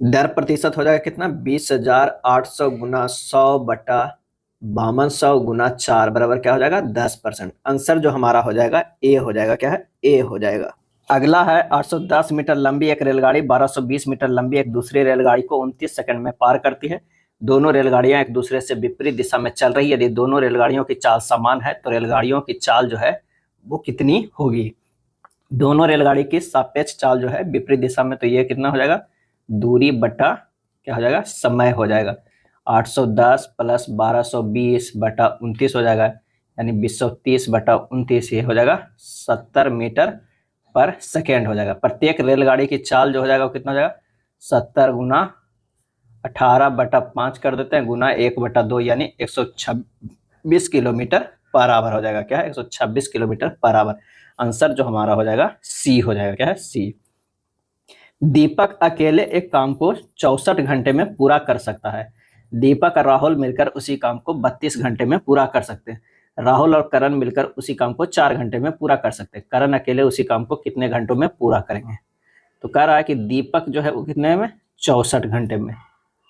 दर प्रतिशत हो जाएगा कितना, 20,800 गुना 100 बटा 5200 गुना 4 बराबर क्या हो जाएगा, 10%। आंसर जो हमारा हो जाएगा ए हो जाएगा, क्या है, ए हो जाएगा। अगला है 810 मीटर लंबी एक रेलगाड़ी 1220 मीटर लंबी एक दूसरी रेलगाड़ी को 29 सेकंड में पार करती है। दोनों रेलगाड़ियां एक दूसरे से विपरीत दिशा में चल रही है। यदि दोनों रेलगाड़ियों की चाल समान है तो रेलगाड़ियों की चाल जो है वो कितनी होगी। दोनों रेलगाड़ी की सापेक्ष चाल जो है विपरीत दिशा में, तो ये कितना हो जाएगा, दूरी बटा क्या हो जाएगा, समय हो जाएगा। 810 प्लस 1220 बटा 29 हो जाएगा, यानी 230 बटा 29, ये हो जाएगा 70 मीटर पर सेकेंड हो जाएगा। प्रत्येक रेलगाड़ी की चाल जो हो जाएगा वो कितना हो जाएगा, 70 गुना 18 बटा 5 कर देते हैं गुना 1 बटा 2, यानी 126 किलोमीटर पर आवर हो जाएगा। क्या है, 126 किलोमीटर पर आवर। आंसर जो हमारा हो जाएगा सी हो जाएगा, क्या है, सी। दीपक अकेले एक काम को 64 घंटे में पूरा कर सकता है। दीपक और राहुल मिलकर उसी काम को 32 घंटे में पूरा कर सकते हैं। राहुल और करण मिलकर उसी काम को 4 घंटे में पूरा कर सकते हैं। करण अकेले उसी काम को कितने घंटों में पूरा करेंगे। तो कह रहा है कि दीपक जो है वो कितने में, 64 घंटे में,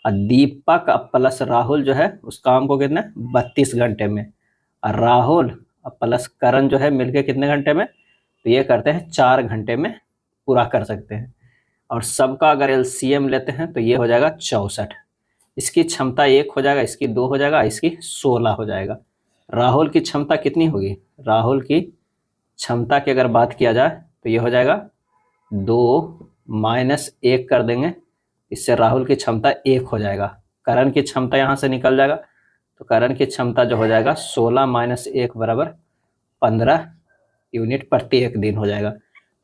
और दीपक प्लस राहुल जो है उस काम को कितने, 32 घंटे में, और राहुल प्लस करण जो है मिलके कितने घंटे में, तो ये करते हैं 4 घंटे में पूरा कर सकते हैं। और सबका अगर एलसीएम लेते हैं तो ये हो जाएगा 64। इसकी क्षमता 1 हो जाएगा, इसकी 2 हो जाएगा, इसकी 16 हो जाएगा। राहुल की क्षमता कितनी होगी, राहुल की क्षमता की अगर बात किया जाए तो ये हो जाएगा 2 माइनस 1 कर देंगे, इससे राहुल की क्षमता 1 हो जाएगा। करण की क्षमता यहाँ से निकल जाएगा, तो करण की क्षमता जो हो जाएगा 16 माइनस 1 बराबर 15 यूनिट प्रति एक दिन हो जाएगा।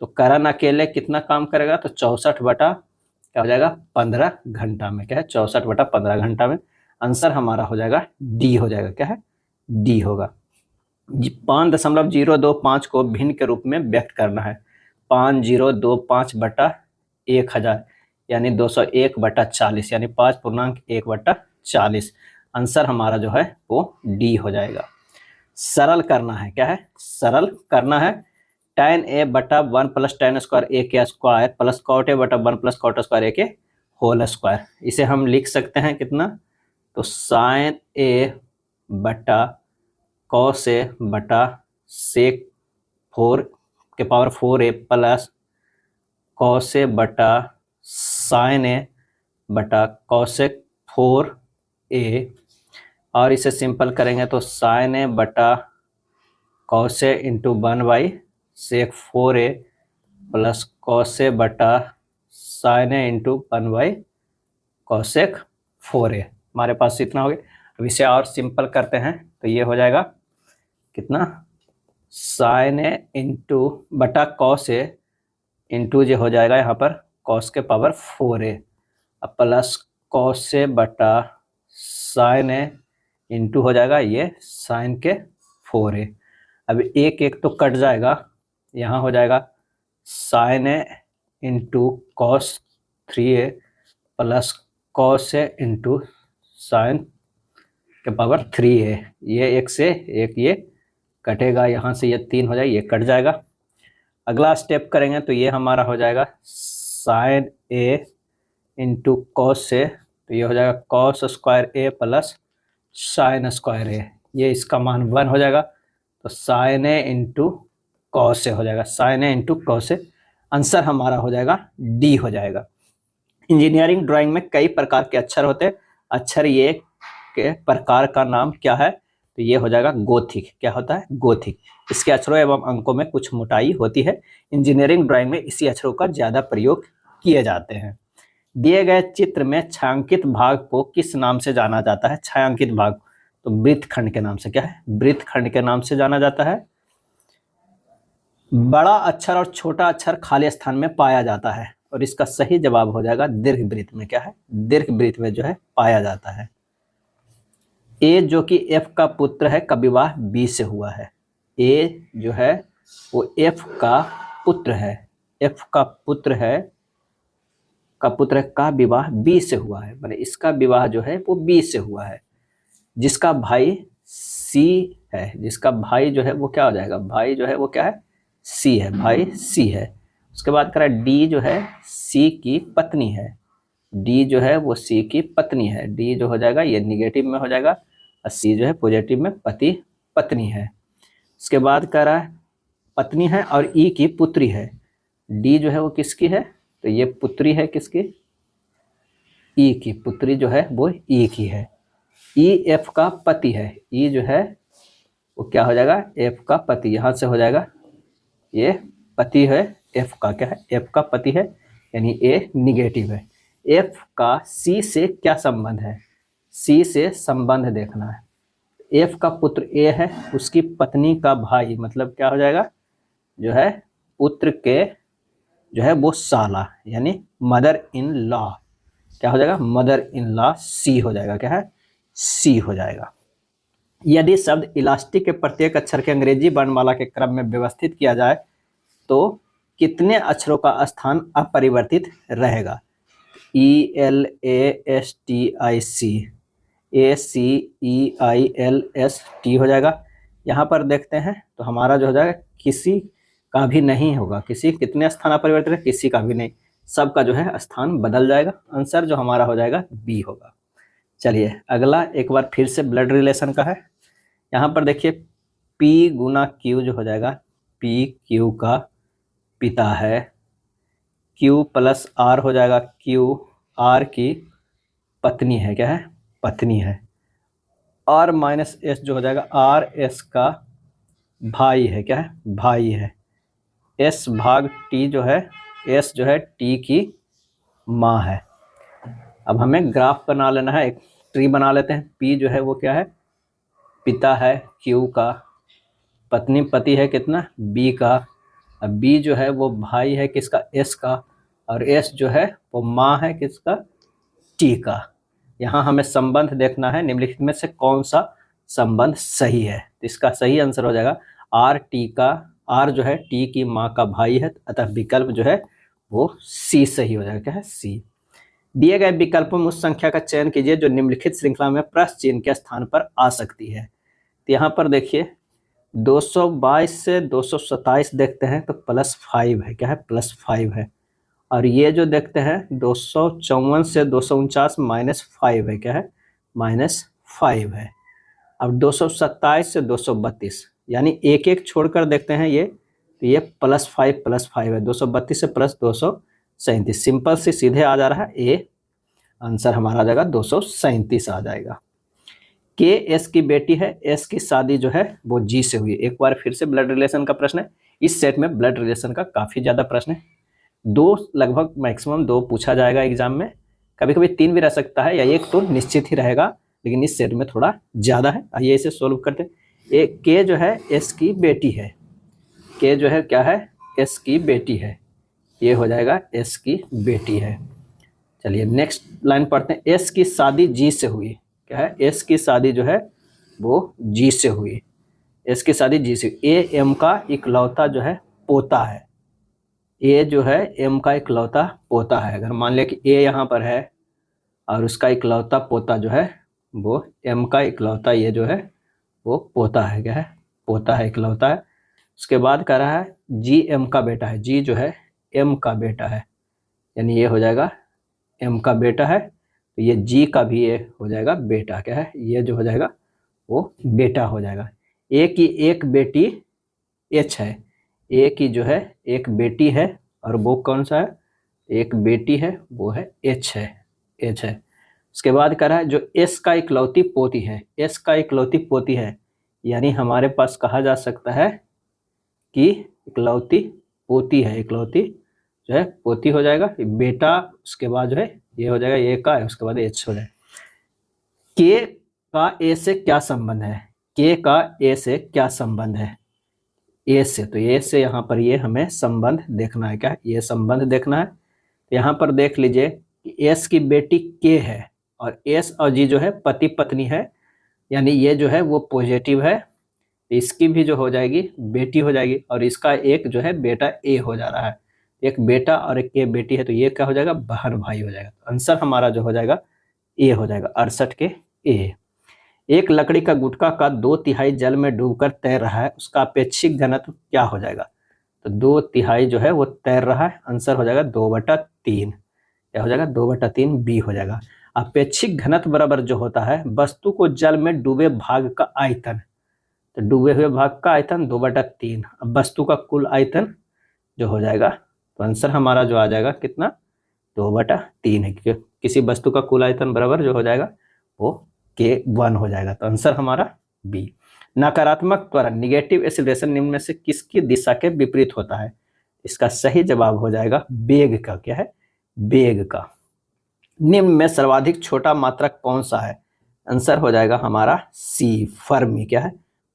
तो करण अकेले कितना काम करेगा, तो 64 बटा क्या हो जाएगा, 15 घंटा में। क्या है, 64 बटा 15 घंटा में। आंसर हमारा हो जाएगा डी हो जाएगा, क्या है, डी होगा। 5.025 को भिन्न के रूप में व्यक्त करना है। 5025 बटा 1000 यानी 201 बटा 40, यानी 5.1 बटा 40। आंसर हमारा जो है वो डी हो जाएगा। सरल करना है, क्या है, सरल करना है। tan a बटा 1 प्लस tan स्क्वायर ए के स्क्वायर प्लस कॉट ए बटा 1 प्लस कॉट स्क्वायर ए के होल स्क्वायर। इसे हम लिख सकते हैं कितना, तो साइन ए बटा कॉस ए बटा सेक 4 के power 4a plus cos A बटा साइन ए बटा कॉसेक 4a, और इसे सिंपल करेंगे तो साइन ए बटा cos A into 1 by sec 4a plus cos A बटा sine A into 1 by cosec 4a। हमारे पास इतना हो गया। अब इसे और सिंपल करते हैं तो ये हो जाएगा कितना, साइन ए इंटू बटा कॉस ए इंटू जो हो जाएगा यहाँ पर कॉस के power 4a plus cos A बटा साइन ए इंटू हो जाएगा ये साइन के 4a। अब एक एक तो कट जाएगा, यहाँ हो जाएगा sine A into cos 3a plus cos A into sine के पावर 3a। ये एक से एक ये कटेगा, यहाँ से ये 3 हो जाएगा, ये कट जाएगा। अगला स्टेप करेंगे तो ये हमारा हो जाएगा sine A into cos A, तो ये हो जाएगा कॉस स्क्वायर ए प्लस साइन स्क्वायर ए। ये इसका मान 1 हो जाएगा, तो sine A into cos A हो जाएगा, sine A into cos A. Answer हमारा हो जाएगा डी हो जाएगा। इंजीनियरिंग ड्राइंग में कई प्रकार के अक्षर होते हैं। अक्षर ये के प्रकार का नाम क्या है, तो ये हो जाएगा गोथिक। क्या होता है, गोथिक। इसके अक्षरों एवं अंकों में कुछ मोटाई होती है। इंजीनियरिंग ड्राइंग में इसी अक्षरों का ज्यादा प्रयोग किए जाते हैं। दिए गए चित्र में छायांकित भाग को किस नाम से जाना जाता है, छायांकित भाग, तो वृत्तखंड के नाम से, क्या है, वृत्तखंड के नाम से जाना जाता है। बड़ा अक्षर और छोटा अक्षर खाली स्थान में पाया जाता है, और इसका सही जवाब हो जाएगा दीर्घवृत्त में। क्या है, दीर्घवृत्त में जो है पाया जाता है। ए जो कि एफ का पुत्र है का विवाह बी से हुआ है। ए जो है वो एफ का पुत्र है, एफ का पुत्र है का विवाह बी से हुआ है, माने इसका विवाह जो है वो बी से हुआ है। जिसका भाई सी है, जिसका भाई जो है वो क्या हो जाएगा, भाई जो है वो क्या है, सी है, भाई सी है। उसके बाद करा डी जो है सी की पत्नी है, डी जो है वो सी की पत्नी है, डी जो हो जाएगा ये निगेटिव में हो जाएगा और सी जो है पॉजिटिव में पति पत्नी है। उसके बाद कह रहा है पत्नी है और ई की पुत्री है, डी जो है वो किसकी है, तो ये पुत्री है किसकी, ई की, पुत्री जो है वो ई की है। ई एफ का पति है, ई जो है वो क्या हो जाएगा, एफ का पति, यहाँ से हो जाएगा ये पति है, एफ का क्या है, एफ का पति है, यानी ए निगेटिव है। एफ का सी से क्या संबंध है, सी से संबंध देखना है। एफ का पुत्र ए है, उसकी पत्नी का भाई, मतलब क्या हो जाएगा, जो है पुत्र के जो है वो साला, यानी मदर इन लॉ, क्या हो जाएगा, मदर इन लॉ सी हो जाएगा, क्या है, सी हो जाएगा। यदि शब्द इलास्टिक के प्रत्येक अक्षर के अंग्रेजी वर्णमाला के क्रम में व्यवस्थित किया जाए तो कितने अक्षरों का स्थान अपरिवर्तित रहेगा, E L A S T I C, A C E I L S T हो जाएगा। यहाँ पर देखते हैं तो हमारा जो हो जाएगा किसी का भी नहीं होगा, किसी कितने स्थान अपरिवर्तित है, किसी का भी नहीं, सबका जो है स्थान बदल जाएगा। आंसर जो हमारा हो जाएगा बी होगा। चलिए अगला एक बार फिर से ब्लड रिलेशन का है। यहाँ पर देखिए P गुना Q जो हो जाएगा, P Q का पिता है, Q प्लस R हो जाएगा, Q R की पत्नी है, क्या है, पत्नी है। R माइनस S जो हो जाएगा, R S का भाई है, क्या है, भाई है। S भाग T जो है, S जो है T की माँ है। अब हमें ग्राफ बना लेना है, एक ट्री बना लेते हैं। P जो है वो क्या है, पिता है Q का, पत्नी पति है कितना, B का, अब B जो है वो भाई है किसका, S का, और S जो है वो माँ है किसका, T का। यहाँ हमें संबंध देखना है, निम्नलिखित में से कौन सा संबंध सही है, तो इसका सही आंसर हो जाएगा R T का, R जो है T की माँ का भाई है, अतः विकल्प जो है वो C सही हो जाएगा, क्या है, C। दिए गए विकल्पों में उस संख्या का चयन कीजिए जो निम्नलिखित श्रृंखला में प्रश्न चिन्ह के स्थान पर आ सकती है। तो यहाँ पर देखिए 222 से 227 देखते हैं तो +5 है, क्या है, +5 है। और ये जो देखते हैं 254 से 249 -5 है, क्या है, -5 है। अब 227 से 232 यानी एक एक छोड़कर देखते हैं ये, तो ये +5 है, 232 से +237, सिंपल से सीधे आ जा रहा है ए, आंसर हमारा आ जाएगा 237 आ जाएगा। के एस की बेटी है, एस की शादी जो है वो जी से हुई। एक बार फिर से ब्लड रिलेशन का प्रश्न है, इस सेट में ब्लड रिलेशन का काफ़ी ज़्यादा प्रश्न है, 2 लगभग मैक्सिमम 2 पूछा जाएगा एग्जाम में, कभी कभी 3 भी रह सकता है या 1 तो निश्चित ही रहेगा, लेकिन इस सेट में थोड़ा ज़्यादा है। आइए इसे सोल्व करते हैं। एक के जो है एस की बेटी है, के जो है क्या है, एस की बेटी है, ये हो जाएगा एस की बेटी है। चलिए नेक्स्ट लाइन पढ़ते हैं। एस की शादी जी से हुई, क्या है, एस की शादी जो है वो जी से हुई, एस की शादी जी से। ए एम का इकलौता जो है पोता है, ए जो है एम का इकलौता पोता है। अगर मान लिया कि ए यहाँ पर है और उसका इकलौता पोता जो है वो एम का इकलौता, ये जो है वो पोता है, क्या है, पोता है, इकलौता है। उसके बाद कह रहा है जी एम का बेटा है, जी जो है एम का बेटा है, यानी ये हो जाएगा एम का बेटा है, तो ये जी का भी ये हो जाएगा बेटा, क्या है, ये जो हो जाएगा वो बेटा हो जाएगा। ए की एक बेटी एच है, ए की जो है एक बेटी है और वो कौन सा है, एक बेटी है, वो है एच है, एच है। उसके बाद कह रहा है जो एस का इकलौती पोती है, एस का इकलौती पोती है, यानी हमारे पास कहा जा सकता है कि इकलौती पोती है, इकलौती जो है पोती हो जाएगा, बेटा उसके बाद जो है ये हो जाएगा ए का है, उसके बाद एच हो जाएगा। के का ए से क्या संबंध है, के का ए से क्या संबंध है, ए से, तो ए से यहाँ पर ये हमें संबंध देखना है, क्या ये संबंध देखना है। तो यहाँ पर देख लीजिए कि एस की बेटी के है और एस और जी जो है पति पत्नी है, यानी ये जो है वो पॉजिटिव है, तो इसकी भी जो हो जाएगी बेटी हो जाएगी, और इसका एक जो है बेटा ए हो जा रहा है, एक बेटा और एक के बेटी है, तो ये क्या हो जाएगा, बहन भाई हो जाएगा। आंसर हमारा जो हो जाएगा ए हो जाएगा, 68 के ए। एक लकड़ी का गुटखा का 2/3 जल में डूबकर तैर रहा है, उसका अपेक्षित घनत्व क्या हो जाएगा, तो 2/3 जो है वो तैर रहा है, आंसर हो जाएगा 2/3। क्या हो जाएगा? 2/3 बी हो जाएगा। अपेक्षिक घनत्व बराबर जो होता है वस्तु को जल में डूबे भाग का आयतन, तो डूबे हुए भाग का आयतन 2/3। अब वस्तु का कुल आयतन जो हो जाएगा, तो आंसर हमारा जो आ जाएगा कितना? 2/3 है, क्योंकि किसी वस्तु का कुल आयतन बराबर जो हो जाएगा वो K1 हो जाएगा, तो आंसर हमारा बी। नकारात्मक त्वरण निगेटिव एक्सीलरेशन निम्न में से किसकी दिशा के विपरीत होता है? इसका सही जवाब हो जाएगा वेग का। क्या है? वेग का। निम्न में सर्वाधिक छोटा मात्रक कौन सा है? आंसर हो जाएगा हमारा सी, फर्मी। क्या है?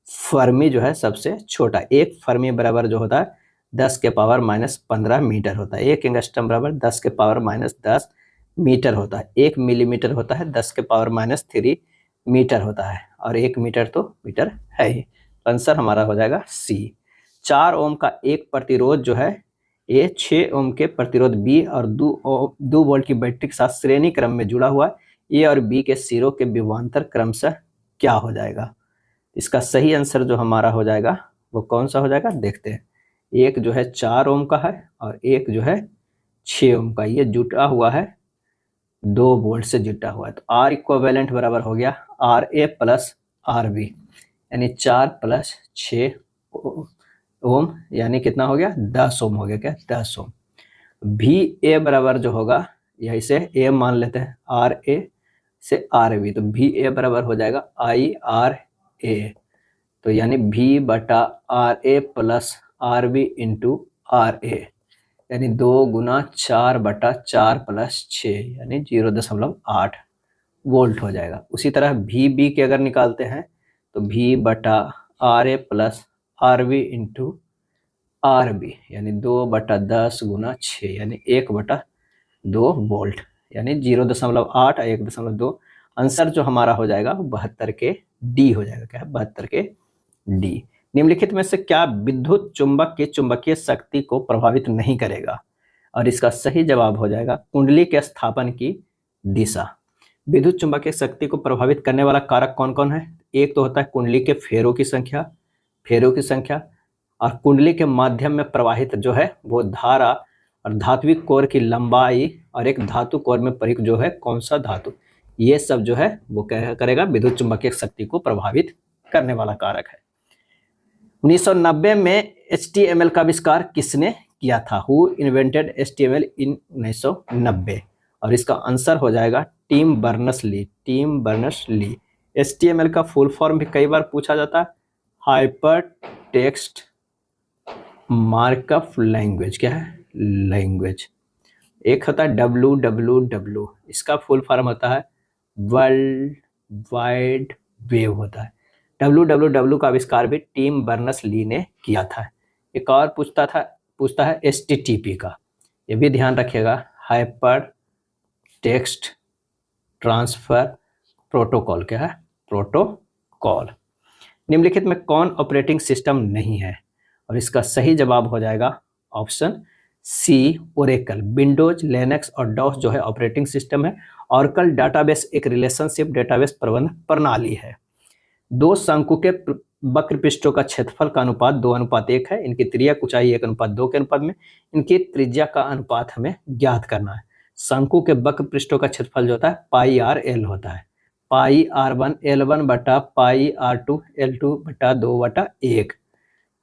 फर्मी जो है सबसे छोटा। एक फर्मी बराबर जो होता है 10⁻⁻15 मीटर होता है। एक एंगस्ट्रम बराबर 10⁻⁻10 मीटर होता है। 1 मिलीमीटर होता है 10⁻³ मीटर होता है, और 1 मीटर तो मीटर है ही। आंसर हमारा हो जाएगा सी। 4 ओम का एक प्रतिरोध जो है ए 6 ओम के प्रतिरोध बी और 2 वोल्ट की बैटरी के साथ श्रेणी क्रम में जुड़ा हुआ है। ए और बी के सिरों के विभवांतर क्रमशः क्या हो जाएगा? इसका सही आंसर जो हमारा हो जाएगा वो कौन सा हो जाएगा? देखते हैं। एक जो है 4 ओम का है और एक जो है 6 ओम का। ये जुटा हुआ है 2 वोल्ट से जुटा हुआ है, तो आर इक्विवेलेंट बराबर हो गया R A plus R B, यानी 4 + 6 ओम, यानी कितना हो गया? 10 ओम हो गया। क्या? 10 ओम। भी ए बराबर जो होगा, यही से ए मान लेते हैं, आर ए से आर बी, तो भी ए बराबर हो जाएगा आई आर ए, तो यानी भी बटा R A plus R B into R A, यानी 2 × 4/4 + 6, यानी 0.8 वोल्ट हो जाएगा। उसी तरह भी बी के अगर निकालते हैं तो भी बटा R A plus R B into R B, यानी 2/10 × 6, यानी 1/2 वोल्ट, यानी 0.8 और 1.2। आंसर जो हमारा हो जाएगा 72 के डी हो जाएगा। क्या है? 72 के डी। निम्नलिखित में से क्या विद्युत चुंबक की चुंबकीय शक्ति को प्रभावित नहीं करेगा? और इसका सही जवाब हो जाएगा कुंडली के स्थापन की दिशा। विद्युत चुंबकीय शक्ति को प्रभावित करने वाला कारक कौन कौन है? एक तो होता है कुंडली के फेरों की संख्या, और कुंडली के माध्यम में प्रवाहित जो है वो धारा, और धात्विक कोर की लंबाई, और एक धातु कोर में प्रयुक्त जो है कौन सा धातु, ये सब जो है वो क्या करेगा? विद्युत चुंबकीय शक्ति को प्रभावित करने वाला कारक है। 1990 में HTML का आविष्कार किसने किया था? हु इन्वेंटेड HTML इन 1990? और इसका आंसर हो जाएगा टिम बर्नर्स-ली। HTML का फुल फॉर्म भी कई बार पूछा जाता है, हाइपर टेक्स्ट मार्कअप लैंग्वेज। क्या है? लैंग्वेज। एक होता है WWW, इसका फुल फॉर्म होता है वर्ल्ड वाइड वेब होता है। WWW का आविष्कार भी टिम बर्नर्स-ली ने किया था। एक और पूछता है HTTP का, ये भी ध्यान रखिएगा, हाइपर टेक्स्ट ट्रांसफर प्रोटोकॉल। क्या है? प्रोटोकॉल। निम्नलिखित में कौन ऑपरेटिंग सिस्टम नहीं है? और इसका सही जवाब हो जाएगा option C, Oracle. Windows, Linux और डॉस जो है ऑपरेटिंग सिस्टम है। ऑरेकल डाटाबेस एक रिलेशनशिप डेटाबेस प्रबंधन प्रणाली है। 2 शंकु के वक्र पृष्ठों का क्षेत्रफल का अनुपात 2:1 है। इनकी त्रिज्यक ऊंचाई 1:2 के अनुपात में, इनकी त्रिज्या का अनुपात हमें ज्ञात करना है। शंकु के वक्र पृष्ठों का क्षेत्रफल जो होता है πr/l होता है, πr1 L1 बटा πr2 L2 बटा 2/1,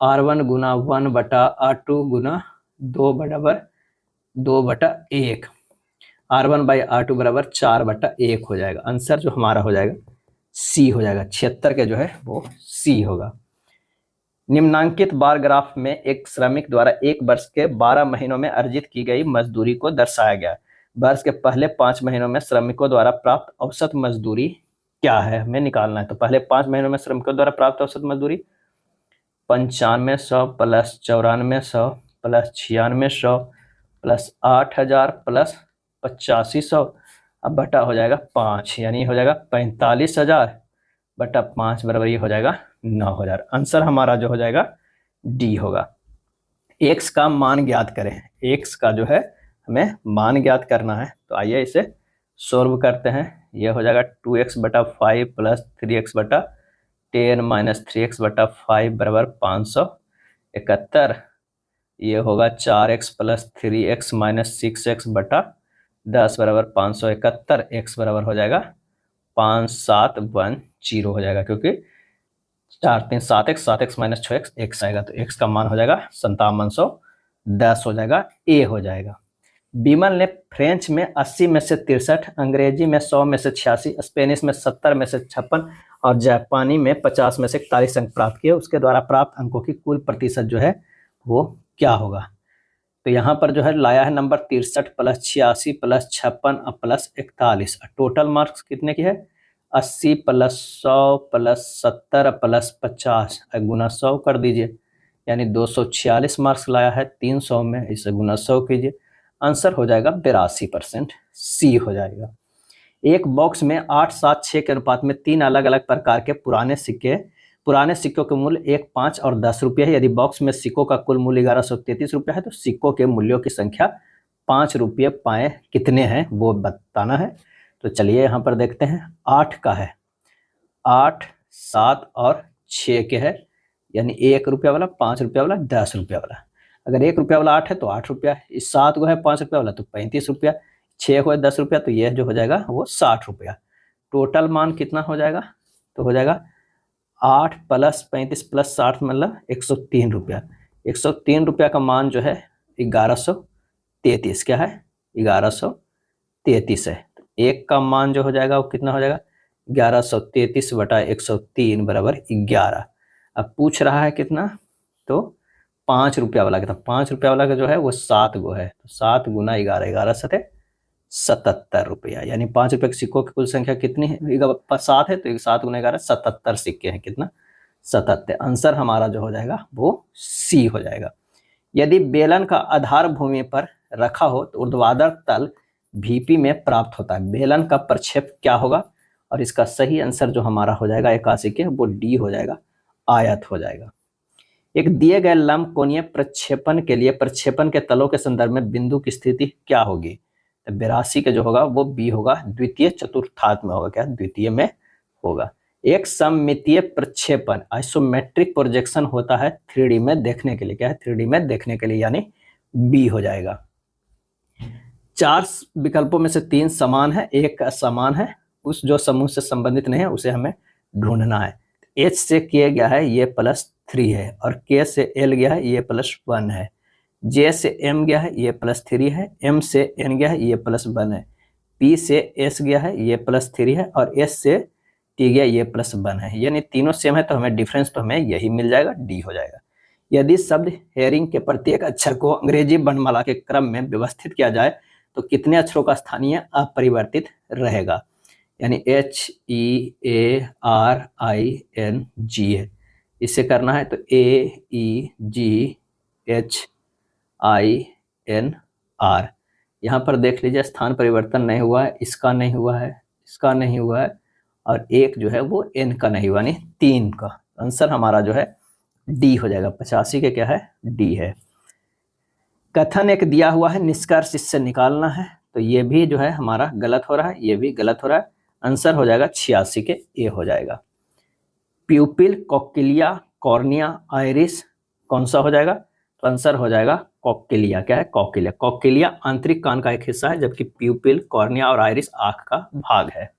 r1 गुना 1 बटा r2 गुना 2 बराबर 2/1, r1/r2 बराबर 4/1 हो जाएगा। आंसर जो हमारा हो जाएगा सी हो जाएगा। 76 के जो है वो सी होगा। निम्नांकित बार ग्राफ में एक श्रमिक द्वारा 1 वर्ष के 12 महीनों में अर्जित की गई मजदूरी को दर्शाया गया। वर्ष के पहले 5 महीनों में श्रमिकों द्वारा प्राप्त औसत मजदूरी क्या है? हमें निकालना है। तो पहले 5 महीनों में श्रमिकों द्वारा प्राप्त औसत मजदूरी 9500 + 9400 + 9600 + 8000 + 8500, अब बटा हो जाएगा 5, यानी हो जाएगा 45,000 बटा 5 बराबर ये हो जाएगा 9,000। आंसर हमारा जो हो जाएगा डी होगा। x का मान ज्ञात करें। x का जो है हमें मान ज्ञात करना है, तो आइए इसे सॉल्व करते हैं। ये हो जाएगा 2x/5 + 3x/10 - 3x/5 बराबर 571 ये होगा 4x plus 3x minus 6x बटा 10 बराबर 571, x बराबर हो जाएगा 5710 हो जाएगा, क्योंकि 4 3 7x, 7x minus 6x x आएगा, तो x का मान हो जाएगा 5710 हो जाएगा, ए हो जाएगा। बीमल ने फ्रेंच में 80 में से 63, अंग्रेजी में 100 में से 86, स्पेनिश में 70 में से 56 और जापानी में 50 में से 41 अंक प्राप्त किए। उसके द्वारा प्राप्त अंकों की कुल प्रतिशत जो है वो क्या होगा? तो यहाँ पर जो है लाया है number 63 plus 86 plus 56 plus 41। Total marks कितने की है? 80 प्लस 100 प्लस 70 प्लस 50 गुना 100 कर दीजिए, यानी 246 मार्क्स लाया है 300 में, इसे गुना 100 कीजिए, आंसर हो जाएगा 82%, सी हो जाएगा। एक बॉक्स में 8, 7, 6 के अनुपात में 3 अलग अलग प्रकार के पुराने सिक्कों के मूल्य 1, 5 और 10 रुपये है। यदि बॉक्स में सिक्कों का कुल मूल्य 1133 रुपये है तो सिक्कों के मूल्यों की संख्या 5 रुपये पाए कितने हैं वो बताना है। तो चलिए यहाँ पर देखते हैं। 8 का है, 8, 7 और 6 के है, यानी 1 रुपया वाला, 5 रुपया वाला, 10 रुपया वाला। अगर 1 रुपया वाला 8 है तो 8 रुपया, इस 7 को है 5 रुपया वाला तो 35 रुपया, 6 को है 10 रुपया, तो यह जो हो जाएगा वो 60 रुपया। टोटल मान कितना हो जाएगा? तो हो जाएगा 8 प्लस 35 प्लस 60 मतलब 103 रुपया। 103 रुपया का मान जो है 1133, क्या है? 1133 है। तो एक का मान जो हो जाएगा वो कितना हो जाएगा? 1133 बटा 103 बराबर 11। अब पूछ रहा है कितना? तो 5 रुपया वाला कितना? 5 रुपया वाला का जो है वो 7 गो है, तो 7 गुना 11, 11 सते 77 रुपया, यानी 5 रुपये के सिक्कों की कुल संख्या कितनी है? 7 है तो 7 गुना 11 77 सिक्के हैं। कितना? 77। आंसर हमारा जो हो जाएगा वो सी हो जाएगा। यदि बेलन का आधार भूमि पर रखा हो तो ऊर्ध्वाधर तल VP में प्राप्त होता है। बेलन का प्रक्षेप क्या होगा? और इसका सही आंसर जो हमारा हो जाएगा 81 के, वो डी हो जाएगा, आयत हो जाएगा। एक दिए गए लंब कोणीय प्रक्षेपण के लिए प्रक्षेपण के तलों के संदर्भ में बिंदु की स्थिति क्या होगी? तो 82 का जो होगा वो बी होगा, द्वितीय चतुर्थांश में होगा। क्या? द्वितीय में होगा। एक सममितीय प्रक्षेपण आइसोमेट्रिक प्रोजेक्शन होता है 3D में देखने के लिए। क्या है? 3D में देखने के लिए, यानी बी हो जाएगा। 4 विकल्पों में से 3 समान है, एक असमान है। उस जो समूह से संबंधित नहीं है उसे हमें ढूंढना है। H से K गया है, ये +3 है, और K से L गया है, ये +1 है। J से M गया है, ये +3 है। M से N गया है, ये +1 है। P से S गया है, ये +3 है, और S से T गया, ये +1 है। यानी तीनों सेम है तो हमें डिफरेंस तो हमें यही मिल जाएगा, डी हो जाएगा। यदि शब्द हेरिंग के प्रत्येक अक्षर को अंग्रेजी वर्णमाला के क्रम में व्यवस्थित किया जाए तो कितने अक्षरों का स्थानीय अपरिवर्तित रहेगा? यानी HEARING है, इसे करना है तो AEGHINR। यहाँ पर देख लीजिए स्थान परिवर्तन नहीं हुआ है, इसका नहीं हुआ है, इसका नहीं हुआ है, और एक जो है वो N का नहीं हुआ, यानी 3 का। आंसर हमारा जो है डी हो जाएगा। 85 के क्या है? डी है। कथन एक दिया हुआ है, निष्कर्ष इससे निकालना है, तो ये भी जो है हमारा गलत हो रहा है, ये भी गलत हो रहा है। आंसर हो जाएगा 86 के, ए हो जाएगा। प्यूपिल, कॉक्लिया, कॉर्निया, आइरिस कौन सा हो जाएगा? तो आंसर हो जाएगा कॉक्लिया। क्या है? कॉक्लिया। कॉक्लिया आंतरिक कान का एक हिस्सा है, जबकि प्यूपिल, कॉर्निया और आइरिस आंख का भाग है।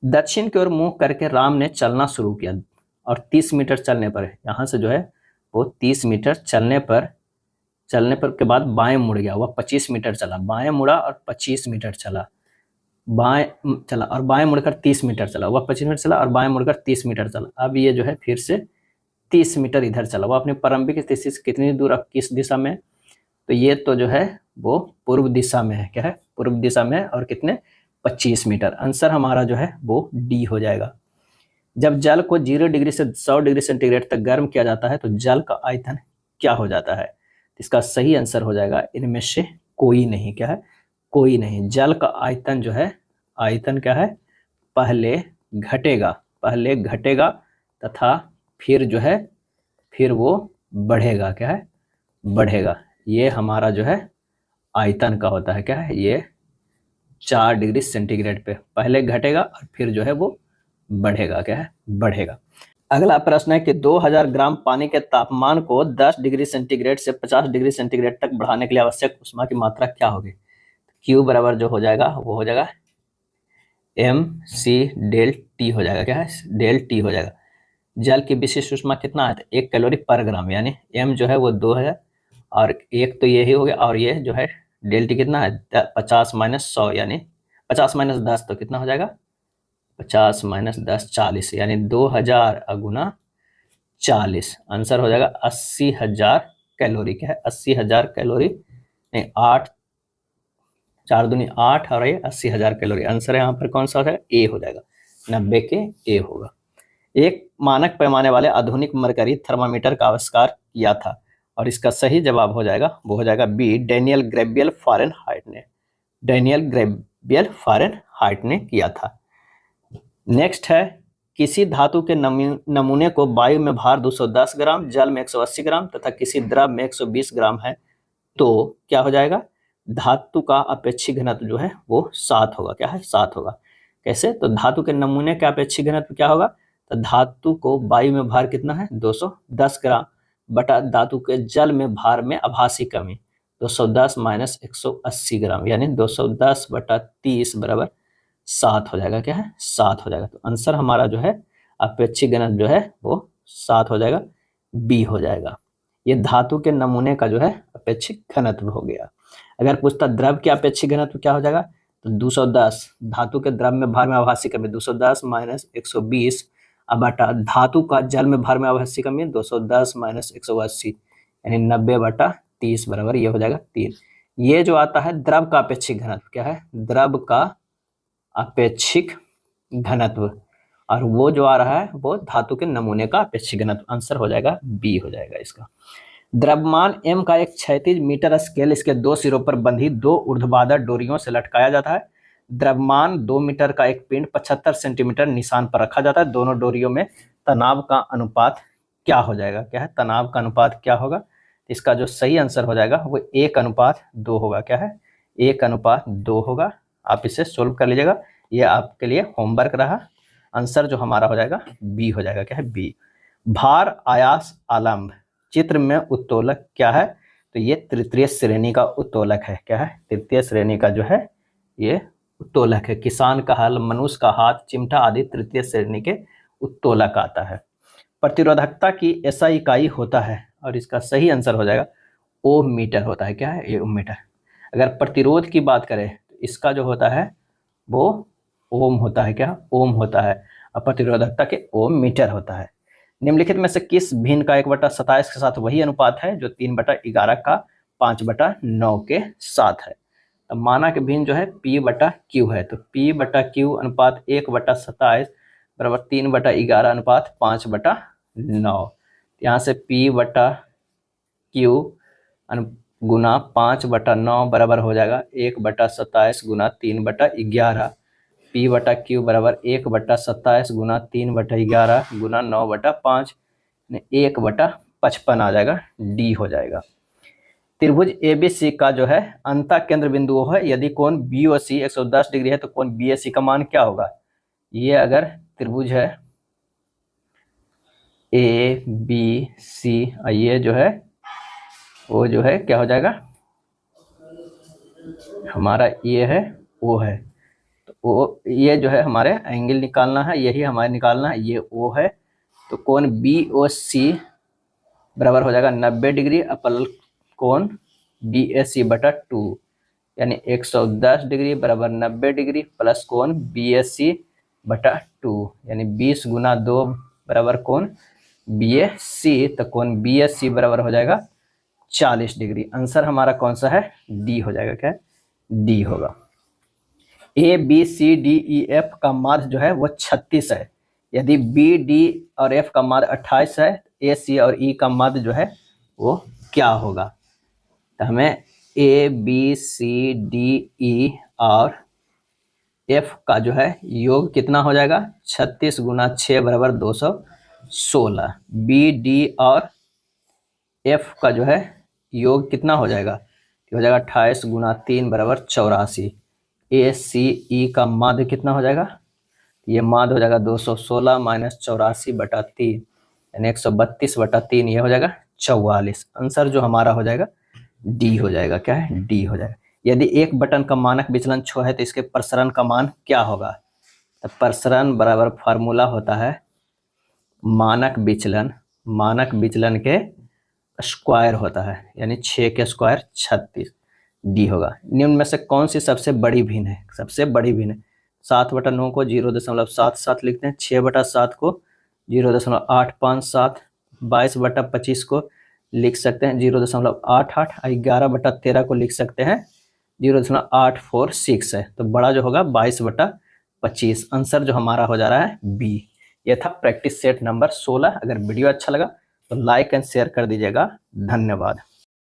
दक्षिण की ओर मुंह करके राम ने चलना शुरू किया, और 30 मीटर चलने पर, यहाँ से जो है वो 30 मीटर चलने पर के बाद बाएं मुड़ गया, वह 25 मीटर चला। बाएं मुड़ा और 25 मीटर चला, बाएं चला और बाएं मुड़कर 30 मीटर चला। वह 25 मीटर चला और बाएं मुड़कर 30 मीटर चला। अब ये जो है फिर से 30 मीटर इधर चला। वह अपनी प्रारंभिक स्थिति से कितनी दूर, अब किस दिशा में? तो ये तो जो है वो पूर्व दिशा में है। क्या है? पूर्व दिशा में है, और कितने? 25 मीटर। आंसर हमारा जो है वो डी हो जाएगा। जब जल को 0 डिग्री से 100 डिग्री सेंटीग्रेड तक गर्म किया जाता है तो जल का आयतन क्या हो जाता है? इसका सही आंसर हो जाएगा इनमें से कोई नहीं। क्या है? कोई नहीं। जल का आयतन जो है, आयतन क्या है? पहले घटेगा तथा फिर जो है फिर वो बढ़ेगा। क्या है? बढ़ेगा। ये हमारा जो है आयतन का होता है। क्या है? ये 4 डिग्री सेंटीग्रेड पे पहले घटेगा और फिर जो है वो बढ़ेगा। क्या है? बढ़ेगा। अगला प्रश्न है कि 2000 ग्राम पानी के तापमान को 10 डिग्री सेंटीग्रेड से 50 डिग्री सेंटीग्रेड तक बढ़ाने के लिए आवश्यक ऊष्मा की मात्रा क्या होगी। Q बराबर जो हो जाएगा वो हो जाएगा mc डेल टी हो जाएगा। क्या है, डेल टी हो जाएगा। जल की विशिष्ट ऊष्मा कितना है, 1 कैलोरी पर ग्राम, यानी m जो है वो 2000 और एक तो यही हो गया, और ये जो है डेल टी कितना है 50 माइनस 100, यानी 50 माइनस 10 तो कितना हो जाएगा 50 माइनस 10 40, यानी 2000 गुना 40, आंसर हो जाएगा 80,000 कैलोरी। क्या है 80,000 कैलोरी, नहीं 8 4 दूनी 8 और ये 80,000 कैलोरी। आंसर यहाँ पर कौन सा हो जाएगा, ए हो जाएगा, 90 के ए होगा। एक मानक पैमाने वाले आधुनिक मरकरी थर्मामीटर का आविष्कार किया था, और इसका सही जवाब हो जाएगा वो हो जाएगा बी, डेनियल ग्रेबियल फारेनहाइट ने। डेनियल ग्रेबियल फारेनहाइट ने किया था। नेक्स्ट है, किसी धातु के नमूने को वायु में भार 210 ग्राम, जल में 180 ग्राम तथा किसी द्रव में 120 ग्राम है, तो क्या हो जाएगा, धातु का अपेक्षिक घनत्व जो है वो 7 होगा। क्या है, 7 होगा। कैसे, तो धातु के नमूने का अपेक्षिक घनत्व क्या होगा, तो धातु को वायु में भार कितना है 210 ग्राम बटा धातु के जल में भार में आभासी कमी 210 माइनस 180 ग्राम, यानी 210 बटा 30 बराबर 7 हो जाएगा। क्या है, 7 हो जाएगा। तो आंसर हमारा जो है अपेक्षिक घनत्व जो है वो 7 हो जाएगा, बी हो जाएगा। ये धातु के नमूने का जो है अपेक्षिक घनत्व हो गया। अगर पूछता द्रव के अपेक्षिक घनत्व क्या हो जाएगा, तो 210 धातु के द्रव में भार में आभासी कमी 210 माइनस 120 बटा धातु का जल में भार में आभासी कमी 210 माइनस 180, यानी 90 बटा 30 बराबर ये हो जाएगा 3। ये जो आता है द्रव का अपेक्षिक घनत्व, क्या है, द्रव का अपेक्षिक घनत्व, और वो जो आ रहा है वो धातु के नमूने का अपेक्षिक घनत्व। आंसर हो जाएगा बी हो जाएगा इसका। द्रव्यमान m का एक क्षैतिज मीटर स्केल इसके 2 सिरों पर बंधी 2 ऊर्ध्वाधर डोरियों से लटकाया जाता है। द्रव्यमान 2 मीटर का एक पिंड 75 सेंटीमीटर निशान पर रखा जाता है। दोनों डोरियों में तनाव का अनुपात क्या हो जाएगा। क्या है, तनाव का अनुपात क्या होगा, इसका जो सही आंसर हो जाएगा वो 1:2 होगा। क्या है, 1:2 होगा। आप इसे सोल्व कर लीजिएगा, ये आपके लिए होमवर्क रहा। आंसर जो हमारा हो जाएगा बी हो जाएगा। क्या है, बी। भार आयास आलम्ब चित्र में उत्तोलक क्या है, तो ये तृतीय श्रेणी का उत्तोलक है। क्या है, तृतीय श्रेणी का जो है ये उत्तोलक है। किसान का हल, मनुष्य का हाथ, चिमटा आदि तृतीय श्रेणी के उत्तोलक आता है। प्रतिरोधकता की ऐसा इकाई होता है, और इसका सही आंसर हो जाएगा ओम मीटर होता है। क्या है, ये ओम मीटर। अगर प्रतिरोध की बात करें तो इसका जो होता है वो ओम होता है। क्या, ओम होता है। और प्रतिरोधकता के ओम मीटर होता है। निम्नलिखित में से किस भिन्न का 1/27 के साथ वही अनुपात है जो 3/11 का 5/9 के साथ है। अब माना कि भिन्न जो है P/Q है, तो P/Q अनुपात 1/27 बराबर 3/11 अनुपात 5/9। यहाँ से P/Q गुना 5/9 बराबर हो जाएगा 1/27 गुना 3/11। P/Q बराबर 1/27 गुना 3/11 गुना 9/5, 1/55 आ जाएगा, डी हो जाएगा। त्रिभुज ABC का जो है अंतः केंद्र बिंदु है। यदि कोण BOC 110 डिग्री है तो कोण BAC का मान क्या होगा। ये अगर त्रिभुज है ABC, ये जो है वो जो है क्या हो जाएगा, हमारा ये है वो है, तो वो ये जो है हमारे एंगल निकालना है, यही हमारे निकालना है, ये ओ है। तो कोण BOC बराबर हो जाएगा 90 डिग्री अपल कोण BAC/2, यानी 110 डिग्री बराबर 90 डिग्री प्लस कोण BAC/2, यानी 20 गुना 2 बराबर कोण BAC, तो कोण BAC बराबर हो जाएगा 40 डिग्री। आंसर हमारा कौन सा है, डी हो जाएगा। क्या, डी होगा। ABCDEF का माध्य जो है वो 36 है। यदि BD और F का माध्य 28 है, AC और E का माध्य जो है वो क्या होगा। तो हमें ABCDE और F का जो है योग कितना हो जाएगा, 36 गुना 6 बराबर 216। BD और F का जो है योग कितना हो जाएगा, हो जाएगा 28 गुना 3 बराबर 84। ACE का माध्य कितना हो जाएगा, ये माद हो जाएगा 216 माइनस 84/3 यानी 132/3, ये हो जाएगा 44। आंसर जो हमारा हो जाएगा डी हो जाएगा। क्या है? डी हो जाएगा। यदि एक बटन का मानक विचलन 6 है तो इसके प्रसरण का मान क्या होगा? तो प्रसरण बराबर फार्मूला होता है मानक विचलन के स्क्वायर होता है, यानी 6 के स्क्वायर 36। डी होगा। निम्न में से कौन सी सबसे बड़ी भिन्न है? सबसे बड़ी भिन्न है 7/9 को 0.77 लिखते हैं, 6/7 को 0.857, 22/25 को लिख सकते हैं 0.88, 11/13 को लिख सकते हैं 0.846 है। तो बड़ा जो होगा 22/25। आंसर जो हमारा हो जा रहा है बी। ये था प्रैक्टिस सेट नंबर 16। अगर वीडियो अच्छा लगा तो लाइक एंड शेयर कर दीजिएगा। धन्यवाद।